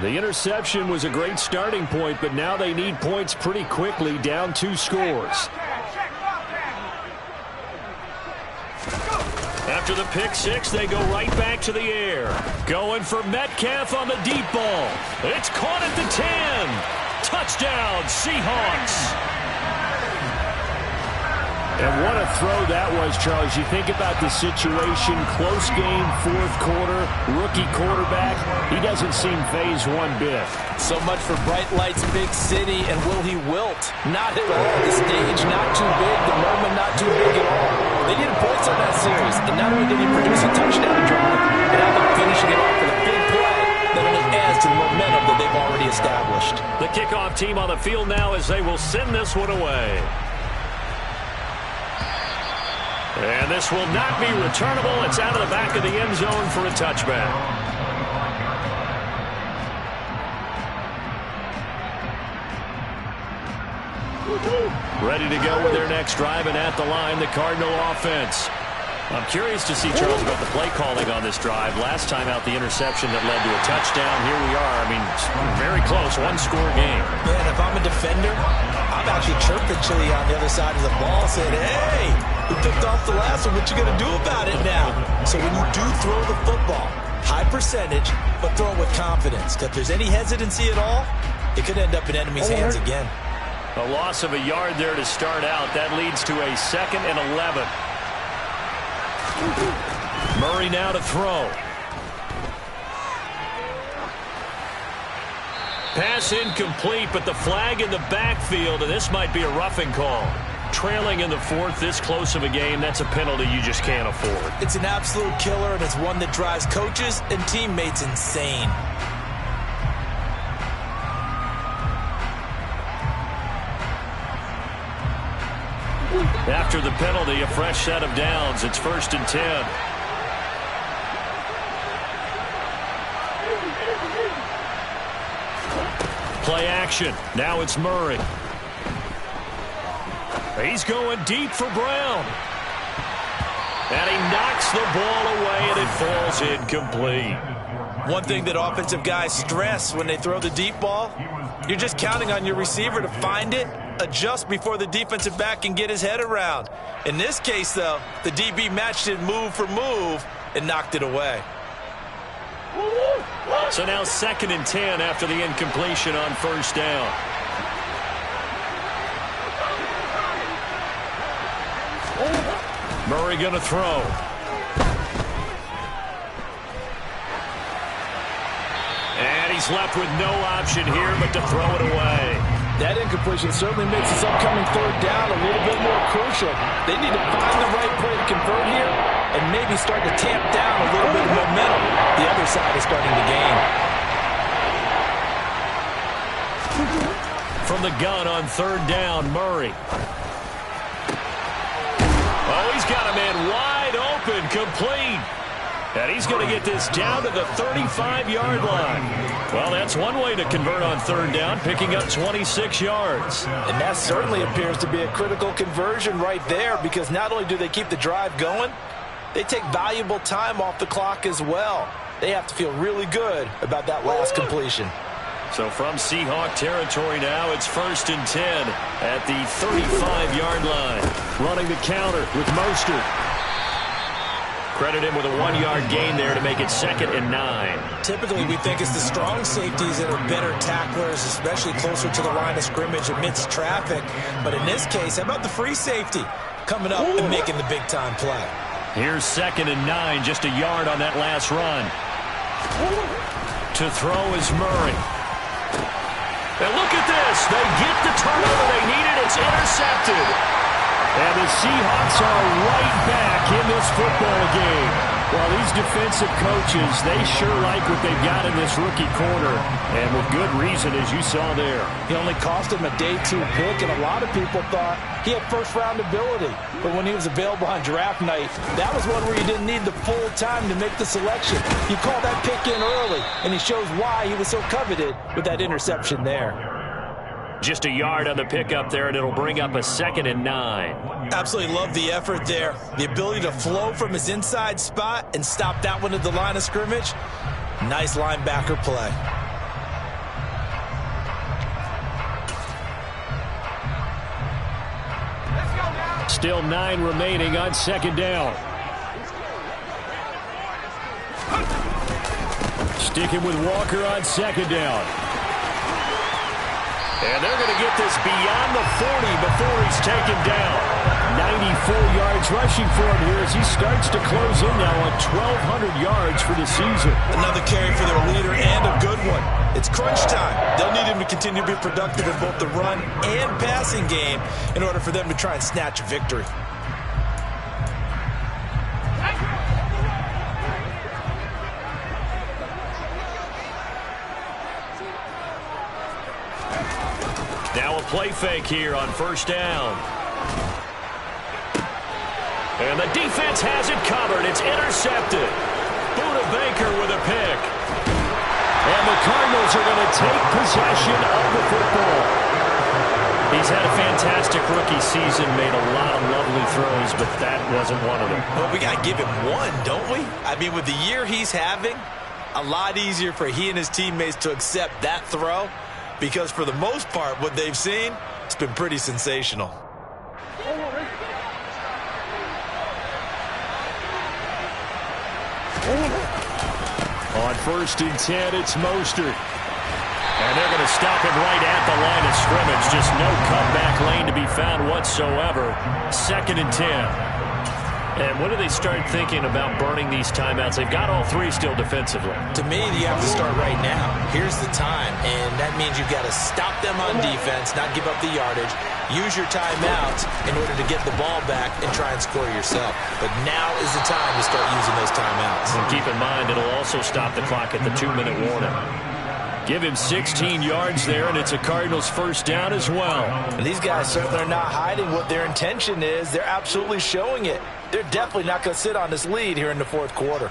The interception was a great starting point, but now they need points pretty quickly, down 2 scores. After the pick 6, they go right back to the air. Going for Metcalf on the deep ball. It's caught at the 10. Touchdown, Seahawks. And what a throw that was, Charles. You think about the situation, close game, 4th quarter, rookie quarterback. He doesn't seem phased one bit. So much for bright lights, big city, and will he wilt? Not at all. The stage not too big, the moment not too big at all. They needed points on that series, and not only did he produce a touchdown drive, but how about finishing it off with a big play that only adds to the momentum that they've already established. The kickoff team on the field now as they will send this one away. And this will not be returnable. It's out of the back of the end zone for a touchback. Ready to go with their next drive, and at the line, the Cardinal offense. I'm curious to see, Charles, about the play calling on this drive. Last time out, the interception that led to a touchdown. Here we are. I mean, very close, 1-score game. Yeah, and if I'm a defender, I'm actually chirping Chili on the other side of the ball, saying, hey, we picked off the last one. What you going to do about it now? So when you do throw the football, high percentage, but throw it with confidence. If there's any hesitancy at all, it could end up in enemy's hands again. A loss of a yard there to start out. That leads to a 2nd and 11. Murray now to throw. Pass incomplete, but the flag in the backfield, and this might be a roughing call. Trailing in the 4th, this close of a game, that's a penalty you just can't afford. It's an absolute killer, and it's one that drives coaches and teammates insane. After the penalty, a fresh set of downs. It's 1st and 10. Play action. Now it's Murray. He's going deep for Brown. And he knocks the ball away, and it falls incomplete. One thing that offensive guys stress when they throw the deep ball, you're just counting on your receiver to find it, adjust before the defensive back can get his head around. In this case, though, the DB matched it move for move and knocked it away. So now 2nd and 10 after the incompletion on 1st down. Murray going to throw. And he's left with no option here but to throw it away. That incompletion certainly makes this upcoming 3rd down a little bit more crucial. They need to find the right play to convert here and maybe start to tamp down a little bit of momentum. The other side is starting to gain. From the gun on 3rd down, Murray. Oh, he's got a man wide open, complete. And he's going to get this down to the 35-yard line. Well, that's one way to convert on 3rd down, picking up 26 yards. And that certainly appears to be a critical conversion right there, because not only do they keep the drive going, they take valuable time off the clock as well. They have to feel really good about that last completion. So from Seahawk territory now, it's 1st and 10 at the 35-yard line. Running the counter with Mostert. Credit him with a 1-yard gain there to make it 2nd and 9. Typically, we think it's the strong safeties that are better tacklers, especially closer to the line of scrimmage amidst traffic. But in this case, how about the free safety coming up and making the big-time play? Here's 2nd and 9, just a yard on that last run. To throw is Murray. And look at this. They get the turnover they needed. It's intercepted. And the Seahawks are right back in this football game. Well, these defensive coaches, they sure like what they've got in this rookie corner. And with good reason, as you saw there. He only cost him a day 2 pick, and a lot of people thought he had first-round ability. But when he was available on draft night, that was one where you didn't need the full time to make the selection. You call that pick in early, and he shows why he was so coveted with that interception there. Just a yard on the pickup there, and it'll bring up a 2nd and 9. Absolutely love the effort there. The ability to flow from his inside spot and stop that one at the line of scrimmage. Nice linebacker play. Still 9 remaining on 2nd down. Sticking with Walker on 2nd down. And they're going to get this beyond the 40 before he's taken down. 94 yards rushing for him here as he starts to close in now on 1,200 yards for the season. Another carry for their leader, and a good one. It's crunch time. They'll need him to continue to be productive in both the run and passing game in order for them to try and snatch a victory. Now a play fake here on 1st down. And the defense has it covered. It's intercepted. Buda Baker with a pick. And the Cardinals are going to take possession of the football. He's had a fantastic rookie season, made a lot of lovely throws, but that wasn't one of them. Well, we got to give him one, don't we? I mean, with the year he's having, a lot easier for he and his teammates to accept that throw, because for the most part, what they've seen, it's been pretty sensational. On 1st and 10, it's Mostert. And they're going to stop him right at the line of scrimmage. Just no cutback lane to be found whatsoever. 2nd and 10. And when do they start thinking about burning these timeouts? They've got all 3 still defensively. To me, you have to start right now. Here's the time, and that means you've got to stop them on defense, not give up the yardage, use your timeouts in order to get the ball back and try and score yourself. But now is the time to start using those timeouts. And keep in mind, it'll also stop the clock at the 2-minute warning. Give him 16 yards there, and it's a Cardinals 1st down as well. And these guys certainly are not hiding what their intention is. They're absolutely showing it. They're definitely not going to sit on this lead here in the 4th quarter.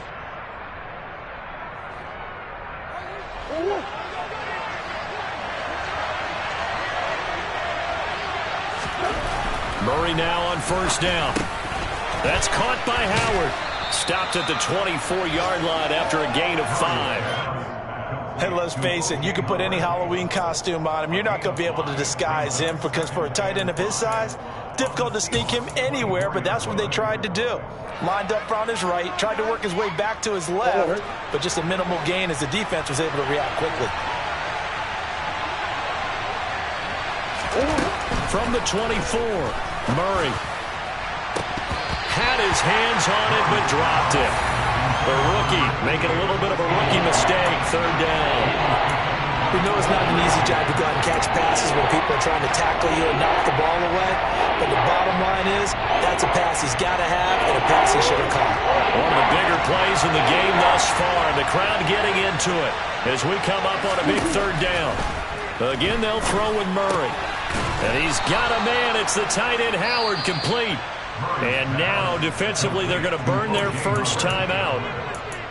Murray now on 1st down. That's caught by Howard. Stopped at the 24-yard line after a gain of 5. And let's face it, you can put any Halloween costume on him. You're not going to be able to disguise him because for a tight end of his size, difficult to sneak him anywhere, but that's what they tried to do. Lined up on his right, tried to work his way back to his left, but just a minimal gain as the defense was able to react quickly. From the 24, Murray had his hands on it but dropped it. The rookie making a little bit of a rookie mistake, 3rd down. We know it's not an easy job to go out and catch passes when people are trying to tackle you and knock the ball away, but the bottom line is that's a pass he's got to have and a pass he should have caught. One of the bigger plays in the game thus far. The crowd getting into it as we come up on a big 3rd down. Again, they'll throw with Murray. And he's got a man. It's the tight end Howard, complete. And now, defensively, they're going to burn their first time out.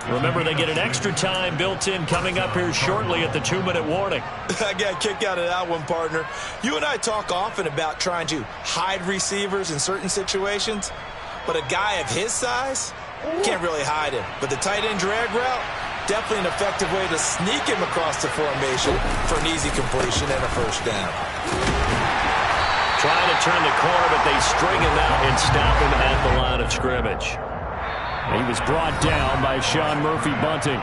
Remember, they get an extra time built in coming up here shortly at the 2-minute warning. I got a kick out of that one, partner. You and I talk often about trying to hide receivers in certain situations, but a guy of his size can't really hide him. But the tight end drag route, definitely an effective way to sneak him across the formation for an easy completion and a first down. Trying to turn the corner, but they string him out and stop him at the line of scrimmage. He was brought down by Sean Murphy-Bunting.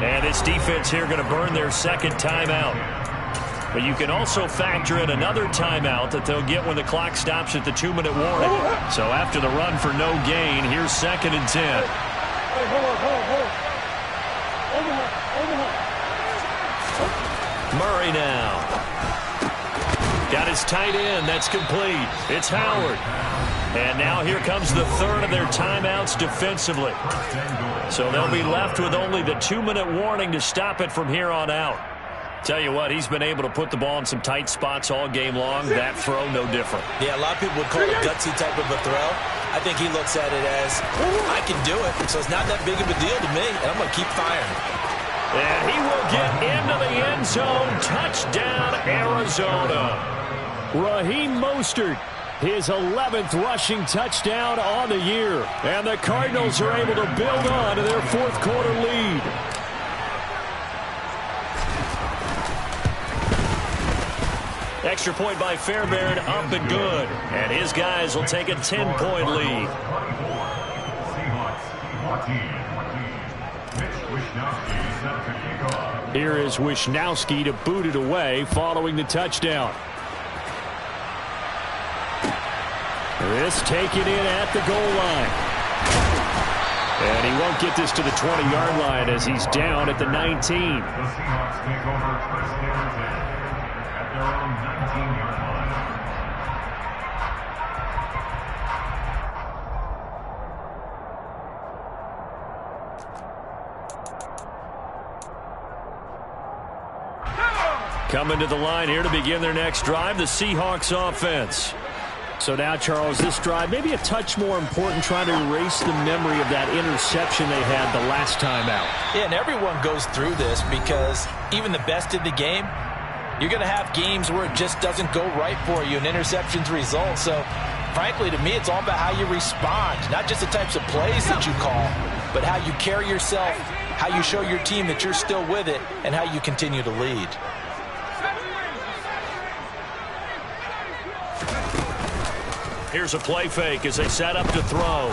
And this defense here going to burn their second timeout. But you can also factor in another timeout that they'll get when the clock stops at the 2-minute warning. So after the run for no gain, here's 2nd and 10. Murray now. Got his tight end. That's complete. It's Howard. And now here comes the 3rd of their timeouts defensively. So they'll be left with only the 2-minute warning to stop it from here on out. Tell you what, he's been able to put the ball in some tight spots all game long. That throw, no different. Yeah, a lot of people would call it a gutsy type of a throw. I think he looks at it as, I can do it, so it's not that big of a deal to me, and I'm going to keep firing. And he will get into the end zone. Touchdown, Arizona. Raheem Mostert, his 11th rushing touchdown on the year. And the Cardinals are able to build on to their 4th quarter lead. Extra point by Fairbairn, up and good. And his guys will take a 10-point lead. Here is Wishnowsky to boot it away following the touchdown. This taken in at the goal line. And he won't get this to the 20-yard line as he's down at the 19. The Seahawks take over first down at their own 19-yard line. Coming to the line here to begin their next drive, the Seahawks offense. So now, Charles, this drive maybe a touch more important, trying to erase the memory of that interception they had the last time out. Yeah, and everyone goes through this because even the best in the game, you're going to have games where it just doesn't go right for you and interceptions result. So, frankly, to me, it's all about how you respond, not just the types of plays that you call, but how you carry yourself, how you show your team that you're still with it, and how you continue to lead. Here's a play fake as they set up to throw.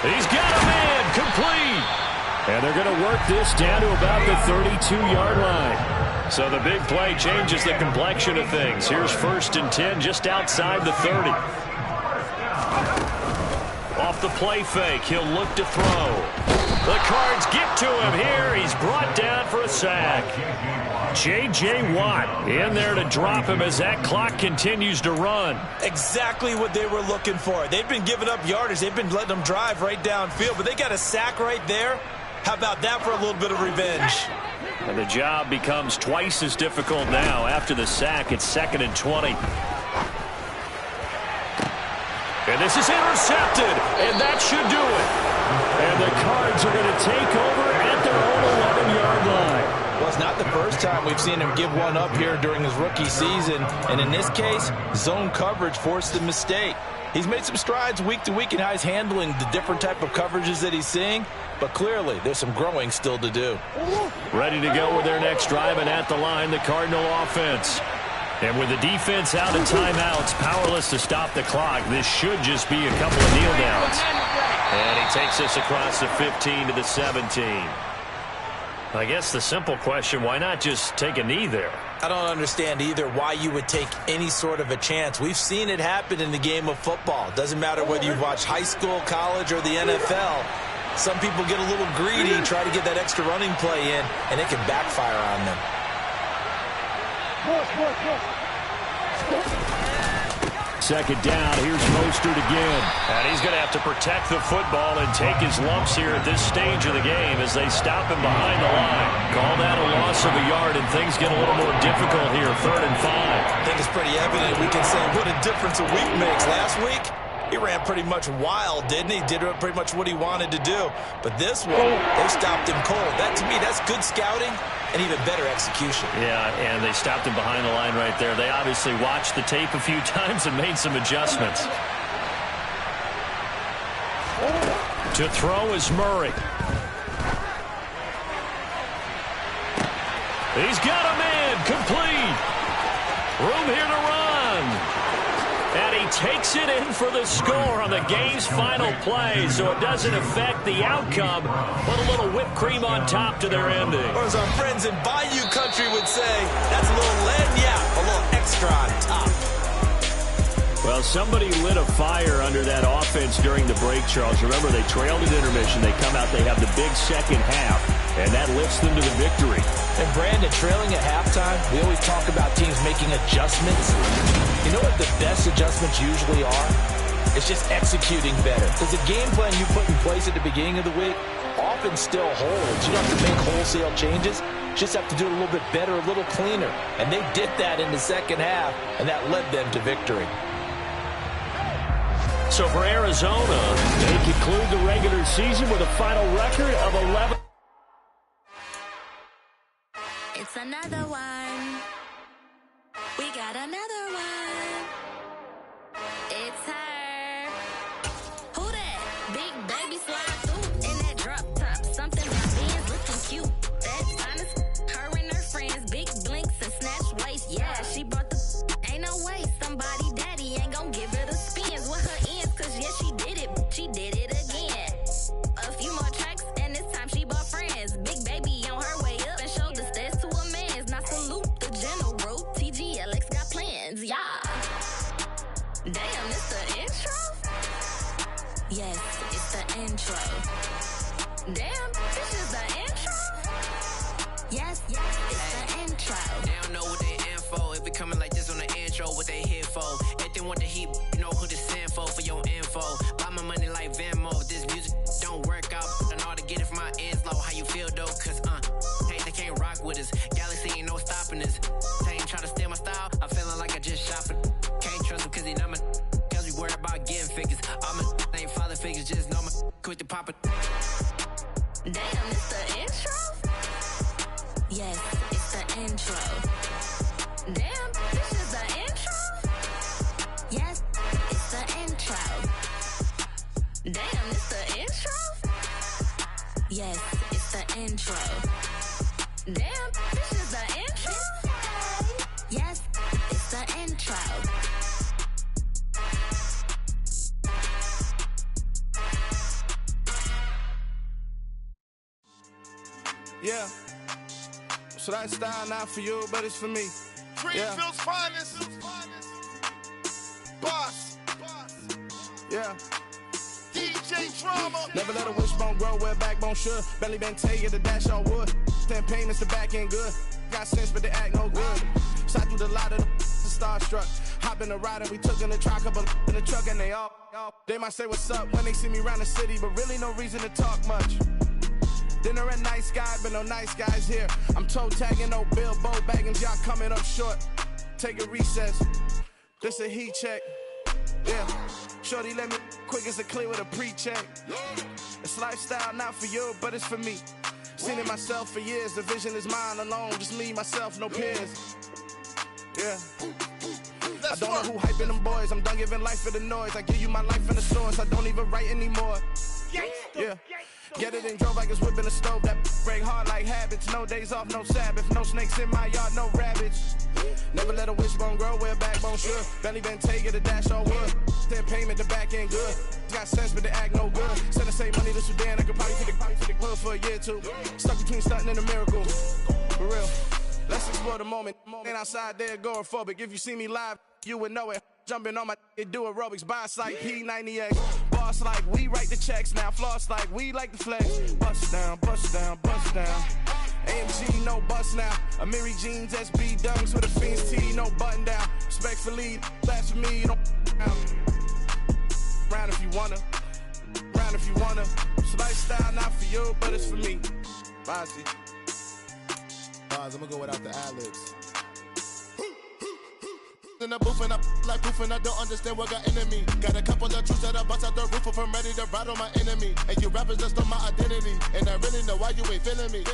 He's got a man, complete. And they're going to work this down to about the 32-yard line. So the big play changes the complexion of things. Here's 1st and 10 just outside the 30. Off the play fake, he'll look to throw. The Cards get to him here. He's brought down for a sack. J.J. Watt in there to drop him as that clock continues to run. Exactly what they were looking for. They've been giving up yardage. They've been letting them drive right downfield, but they got a sack right there. How about that for a little bit of revenge? And the job becomes twice as difficult now. After the sack, it's 2nd and 20. And this is intercepted, and that should do it. And the Cards are going to take over at their own 11-yard line. Well, it's not the first time we've seen him give one up here during his rookie season. And in this case, zone coverage forced the mistake. He's made some strides week to week in how he's handling the different type of coverages that he's seeing. But clearly, there's some growing still to do. Ready to go with their next drive, and at the line, the Cardinal offense. And with the defense out of timeouts, powerless to stop the clock, this should just be a couple of kneel downs. And he takes us across the 15 to the 17. I guess the simple question, why not just take a knee there? I don't understand either why you would take any sort of a chance. We've seen it happen in the game of football. Doesn't matter whether you've watched high school, college, or the NFL. Some people get a little greedy, try to get that extra running play in, and it can backfire on them. Second down, here's Mostert again. And he's going to have to protect the football and take his lumps here at this stage of the game as they stop him behind the line. Call that a loss of a yard, and things get a little more difficult here, 3rd and 5. I think it's pretty evident. We can say what a difference a week makes. Last week, he ran pretty much wild, didn't he? Did pretty much what he wanted to do. But this one, they stopped him cold. That, to me, that's good scouting and even better execution. Yeah, and they stopped him behind the line right there. They obviously watched the tape a few times and made some adjustments. To throw is Murray. He's got him in, complete. Room here to run. And he takes it in for the score on the game's final play, so it doesn't affect the outcome, but a little whipped cream on top to their ending. Or as our friends in Bayou Country would say, that's a little lagniappe, a little extra on top. Well, somebody lit a fire under that offense during the break, Charles. Remember, they trailed at intermission. They come out, they have the big second half, and that lifts them to the victory. And Brandon, trailing at halftime, we always talk about teams making adjustments. You know what the best adjustments usually are? It's just executing better. Because the game plan you put in place at the beginning of the week often still holds. You don't have to make wholesale changes. You just have to do it a little bit better, a little cleaner. And they did that in the second half, and that led them to victory. So for Arizona, they conclude the regular season with a final record of 11. It's another one. We got another one. It's her. Who that? Big baby slide through in that drop top. Something my hands looking cute. That's honest. Her and her friends, big blinks and snatch waist. Yeah, she brought the. Ain't no way somebody daddy ain't gonna give her the spins with her ends. Cause yeah, she did it. She did it again. A few more tracks and this time she bought friends. Big baby on her way up and showed the stats to a man's. Now salute the general. TGLX got plans, yeah. Damn, it's the intro? Yes, it's the intro. Damn, this is the intro? Yes, it's the intro. They don't know what they in for. If it coming like this on the intro, what they here for? If they want the heat, you know who to send for your info. Buy my money like Venmo. If this music don't work out, I know how to get it from my ends low. How you feel though? Cause hey, they can't rock with us. Galaxy ain't no stopping us. They ain't try to steal my style. I'm feeling like I just shot for. Can't trust them cause they not my. Cause we worried about getting figures. All my ain't father figures, just know my. Quit the pop it. Damn, it's the intro? Yes, it's the intro. Damn, this is the intro? Yes, it's the intro. Damn, it's the intro? Yes, it's the intro. Damn, this is the intro? Yes, it's the intro. Yeah. So that style not for you, but it's for me. Greenfield's finest. Boss. Yeah. DJ Drama. Never let a wishbone grow where a backbone should. Belly been tell you the dash on wood. Then payments the back end good. Got sense, but they act no good. Shot through the lot of the starstruck. Hop in the ride and we took in the truck, couple in the truck and they all. They might say what's up when they see me around the city, but really no reason to talk much. Dinner at nice guy, but no nice guys here. I'm toe tagging, no Bilbo bagging, y'all coming up short. Take a recess. This a heat check. Yeah. Shorty let me quick as a clear with a pre-check. It's lifestyle not for you, but it's for me. Seen it myself for years, the vision is mine alone. Just me, myself, no peers. Yeah. I don't know who hyping them boys. I'm done giving life for the noise. I give you my life in the source. I don't even write anymore. Yeah. Get it and drove like it's whipping a stove. That break hard like habits. No days off, no Sabbath. No snakes in my yard, no rabbits. Never let a wishbone grow where a backbone should. Belly been take it, a dash all wood. Then payment, the back end good. Got sense, but they act no good. Send the same money to Sudan. I could probably take the hood for a year or two. Stuck between stunting and a miracle. For real. Let's explore the moment. Ain't outside there agoraphobic. If you see me live, you would know it. Jumping on my do aerobics, boss like P90X. Boss like we write the checks now. Floss like we like the flex. Bust down, bust down, bust down. AMG, no bust now. Amiri jeans, SB dunks with a Fiends T, no button down. Respectfully, that's for me, you don't round if you wanna. Round if you wanna. It's lifestyle, not for you, but it's for me. Bossy. I'm gonna go without the ad-libs. In the booth and I like proof and I don't understand what got into me. Got a couple of truths that I bust out the roof if I'm ready to ride on my enemy. And you rappers just on my identity. And I really know why you ain't feeling me.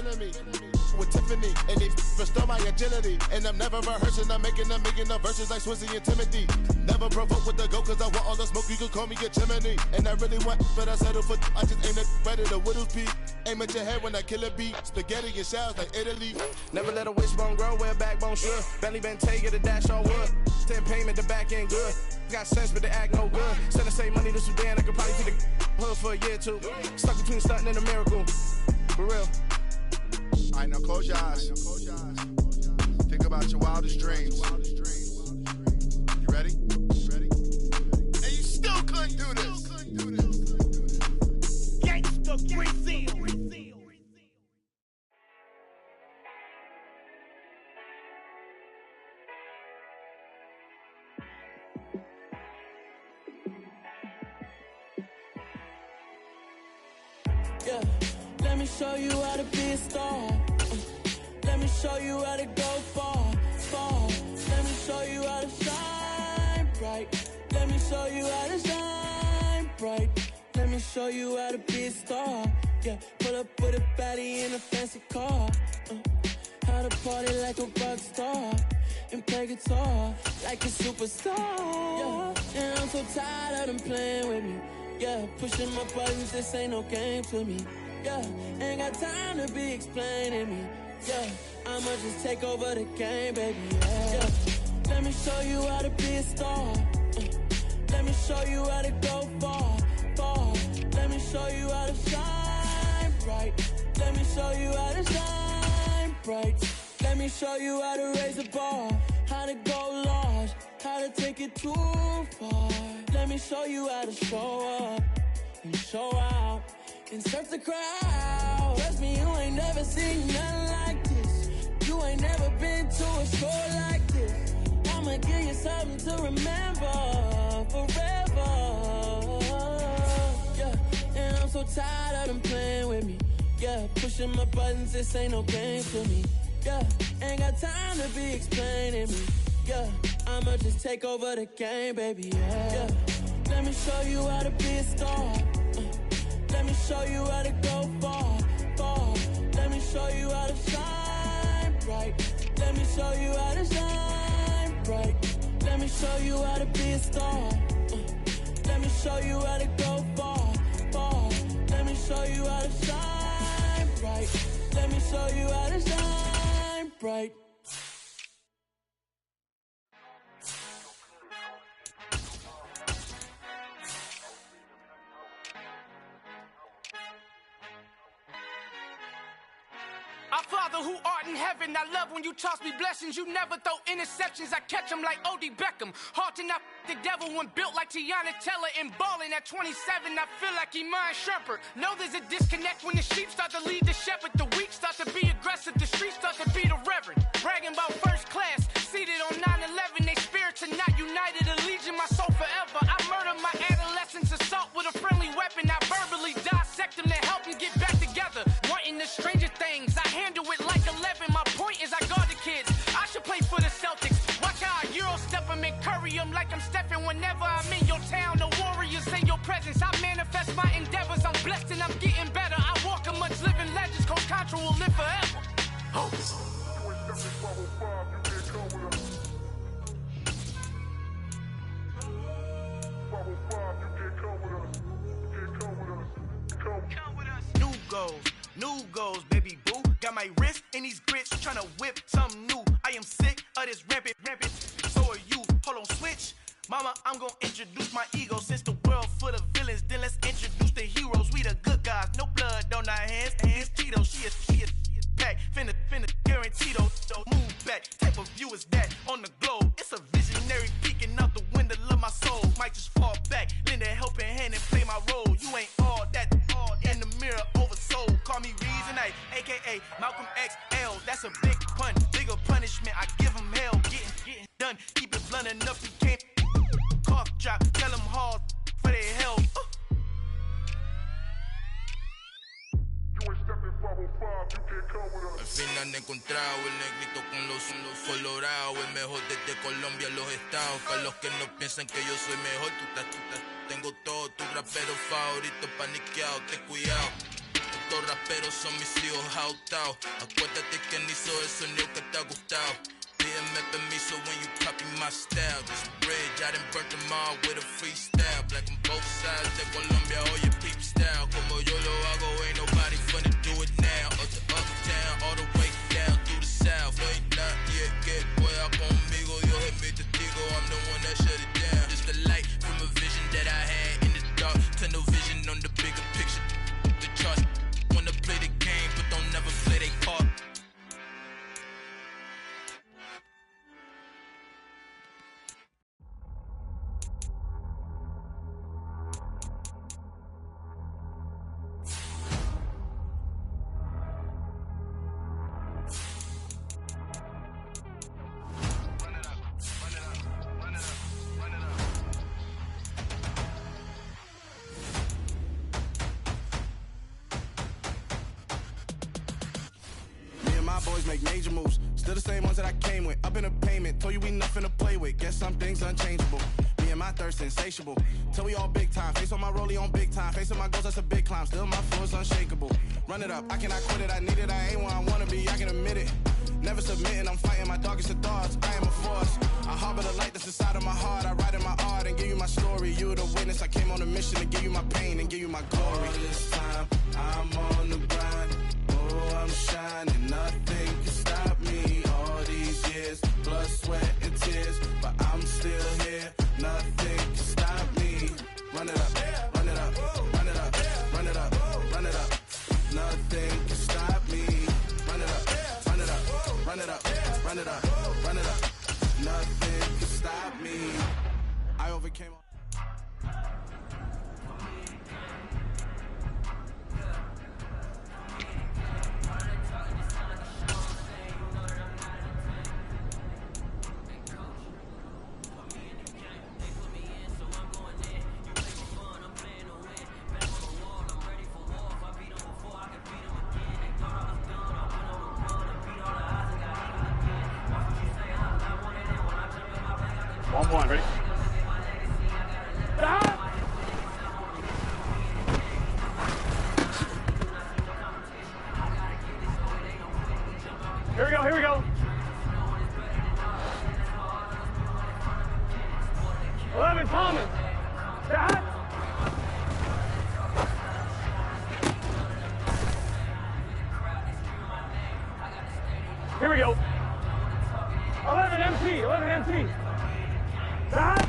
With Tiffany, and they restore my agility. And I'm never rehearsing, I'm making the verses like Swizzy and Timothy. Never provoke with the go, cause I want all the smoke, you can call me a chimney. And I really want, but I settle for, I just aim it ready to whittle peak. Aim at your head when I kill a beat. Spaghetti and shells like Italy. Never let a wishbone grow where a backbone should. Belly been take it, a dash all wood. 10 payment, the back end good. Got sense, but they act no good. Send the same money to Sudan, I could probably take the hood for a year or two. Stuck between stunting and a miracle. For real. Alright, now close your eyes. Think about your wildest dreams. You ready? And you still couldn't do this. Gangsta Brazil. Yeah, let me show you how to be a star. Let me show you how to go far, far. Let me show you how to shine bright. Let me show you how to shine bright. Let me show you how to be a star. Yeah, pull up with a baddie in a fancy car. How to party like a rock star and play guitar like a superstar. Yeah, and I'm so tired of them playing with me. Yeah, pushing my buttons, this ain't no game to me. Yeah, ain't got time to be explaining me. Yeah, I'ma just take over the game, baby. Yeah, let me show you how to be a star. Let me show you how to go far, far. Let me show you how to shine bright. Let me show you how to shine bright. Let me show you how to raise a bar, how to go large, how to take it too far. Let me show you how to show up and show out and surf the crowd. Trust me, you ain't never seen nothing like this. You ain't never been to a show like this. I'ma give you something to remember forever. Yeah, and I'm so tired of them playing with me. Yeah, pushing my buttons, this ain't no game to me. Yeah, ain't got time to be explaining me. Yeah, I'ma just take over the game, baby. Yeah, let me show you how to be a star. Let me show you how to go far, far. Let me show you how to shine bright. Let me show you how to shine bright. Let me show you how to be a star. Let me show you how to go far, far. Let me show you how to shine bright. Let me show you how to shine bright. Our Father who art in heaven, I love when you toss me blessings. You never throw interceptions, I catch them like O.D. Beckham. Hard to not the devil when built like Tiana Teller and balling at 27, I feel like Iman Shumpert. Know there's a disconnect when the sheep start to lead the shepherd. The weak start to be aggressive, the streets start to be the reverend. Bragging about first class, seated on 9/11. They spirits are not united, a legion, my soul forever. I murdered my adolescence, assault with a friendly weapon. I verbally dissect them to help them get back together. Wanting the stranger things, I handle it like 11. My point is I guard the kids. I should play for the Celtics. Watch how I Euro step them and curry them like I'm stepping. Whenever I'm in your town, the warriors in your presence. I manifest my endeavors. I'm blessed and I'm getting better. I walk amongst living legends. Coach Contra will New goals, baby boo. Got my wrist in these grits, tryna whip something new. I am sick of this rampant. So are you. Hold on, switch. Mama, I'm gonna introduce my ego. Since the world full of villains, then let's introduce the heroes. We the good guys, no blood on our hands. Hands Tito, she is back. Finna guarantee those. Move back. Type of view is that on the globe? It's a visionary peeking out the window of my soul. Might just fall back, lend a helping hand and play my role. You ain't all that in the mirror oversold. Call me Reason A, aka Malcolm XL. That's a big pun, bigger punishment. I give him hell, getting done. Keep it blunt enough, you can't cough drop. Tell them hard for their hell. Al fin han encontrado el negrito con los colorados, el mejor desde Colombia a los estados. Para los que no piensan que yo soy mejor, tengo todos tus raperos favoritos paniqueados, ten cuidado. Estos raperos son mis hijos jautados. Acuérdate que ni hizo el sonido que te ha gustado. Pídeme permiso when you copy my style. This bridge, I done burnt them all with a freestyle. Black on both sides de Colombia, oye peep style. Como yo lo hago, ain't nobody finna do it now. Uptown, all the way down through the south. No hay nadie que pueda conmigo. Dios es mi testigo, I'm the one that shut it down. Just the light from a vision that I had in the dark. Tunnel vision on the bigger picture. The charts wanna play the game, but don't never play their part. Boys make major moves, still the same ones that I came with. Up in a payment, told you we nothing to play with. Guess some things unchangeable. Me and my thirst insatiable. Till we all big time. Face on my rollie on big time. Facing my goals, that's a big climb. Still my floor is unshakable. Run it up, I cannot quit it. I need it, I ain't where I wanna be. I can admit it. Never submitting, I'm fighting my darkest of thoughts. I am a force. I harbor the light that's inside of my heart. I write in my art and give you my story. You the witness. I came on a mission to give you my pain and give you my glory. All this time, I'm on the grind. Oh, I'm shining. Nothing can stop me. All these years, blood, sweat, and tears, but I'm still here. Nothing can stop me. Run it up, run it up, run it up, run it up, run it up. Nothing can stop me. Run it up, run it up, run it up, run it up, run it up. Nothing can stop me. I overcame. One, ready? Here we go, here we go. 11, Thomas. Stop. Here we go. 11 MC, 11 MC. Stop.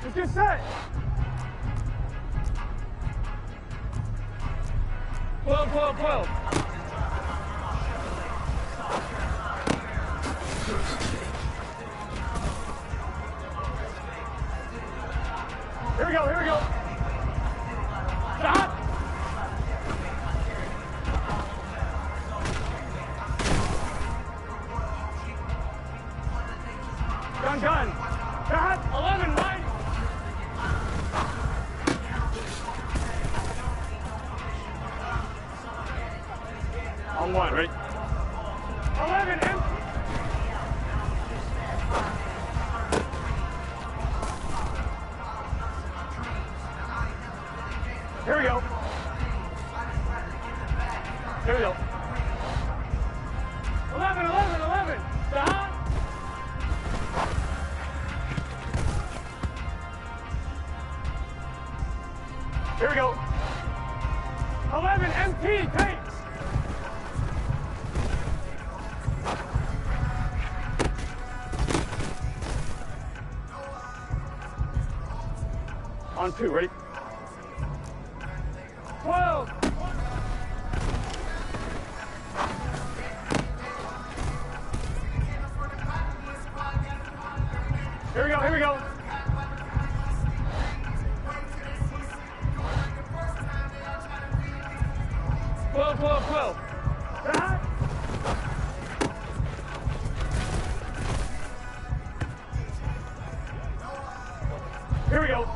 Let's get set. 12, 12, 12. Here we go, here we go. Stop. Gun. Stop. 11, right. On one, right? 11, empty. Here we go. Here we go. 11, 11, 11. Stop. Here we go. 11 MT, take. On 2, ready? 12. Here we go, here we go. 12, 12, 12. Here we go.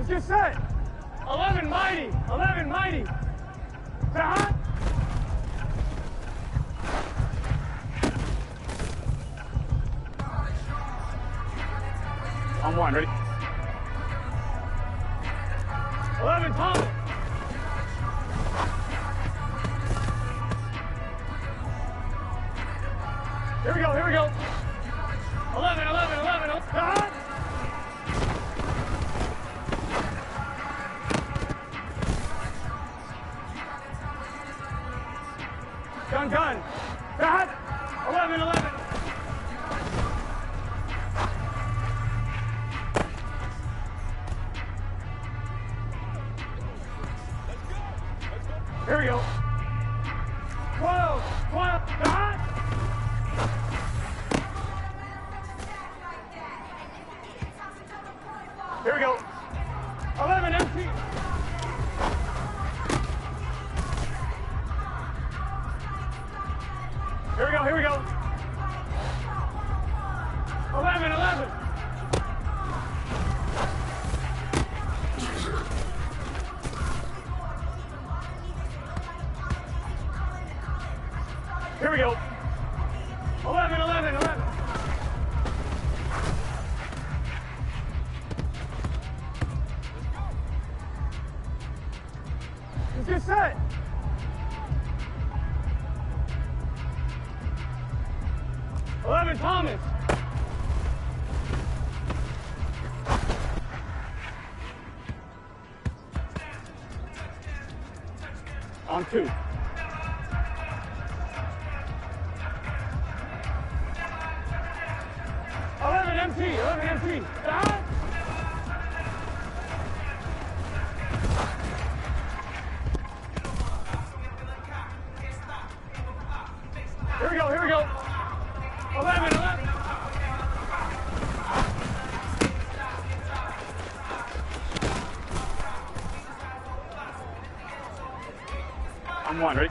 It's just set. 11 mighty. 11 mighty. On 1, ready? 11 Thomas. Here we go, here we go. 11, 11, 11. Gun, gun. 11, 11. Here we go. 12, 12. Here we go. 11 empty. Here we go, here we go. 11, 11. Here we go. 11, 11, 11. It's just set. Thomas. On 2. MT. Here we go, here we go. 11, 11. I'm 1, ready?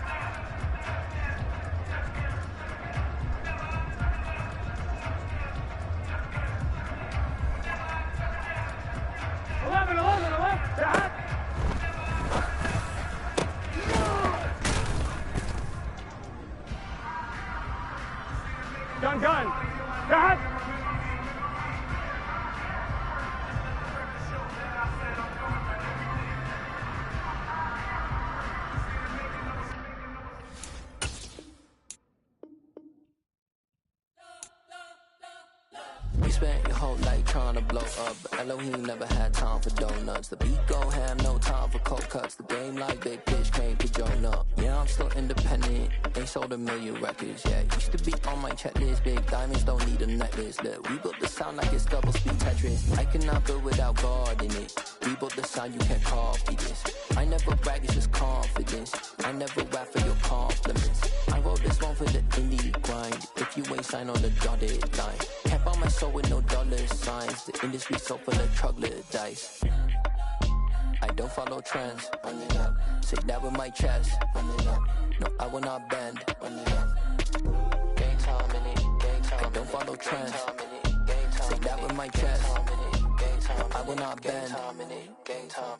Gun. God. You spent your whole life trying to blow up, but Elohim never had time for donuts. The beat gon' have no time for cold cuts. The game like big bitch came to join up. Yeah, I'm still independent, ain't sold a million records yet. Used to be on my checklist, big diamonds don't need a necklace. Look, we built the sound like it's double speed Tetris. I cannot build without God in it. We built the sound, you can't copy this. I never brag, it's just confidence. I never rap for your compliments. I wrote this one for the indie grind. If you ain't signed on the dotted line, can't buy my soul with no dollar signs. The industry so full of troglodytes. I don't follow trends. Run it up. Say that with my chest. Run it up. No, I will not bend. Run it up. Gang time in it. Gang time. I don't follow trends. Say that with my chest. I will not bend. Gang time.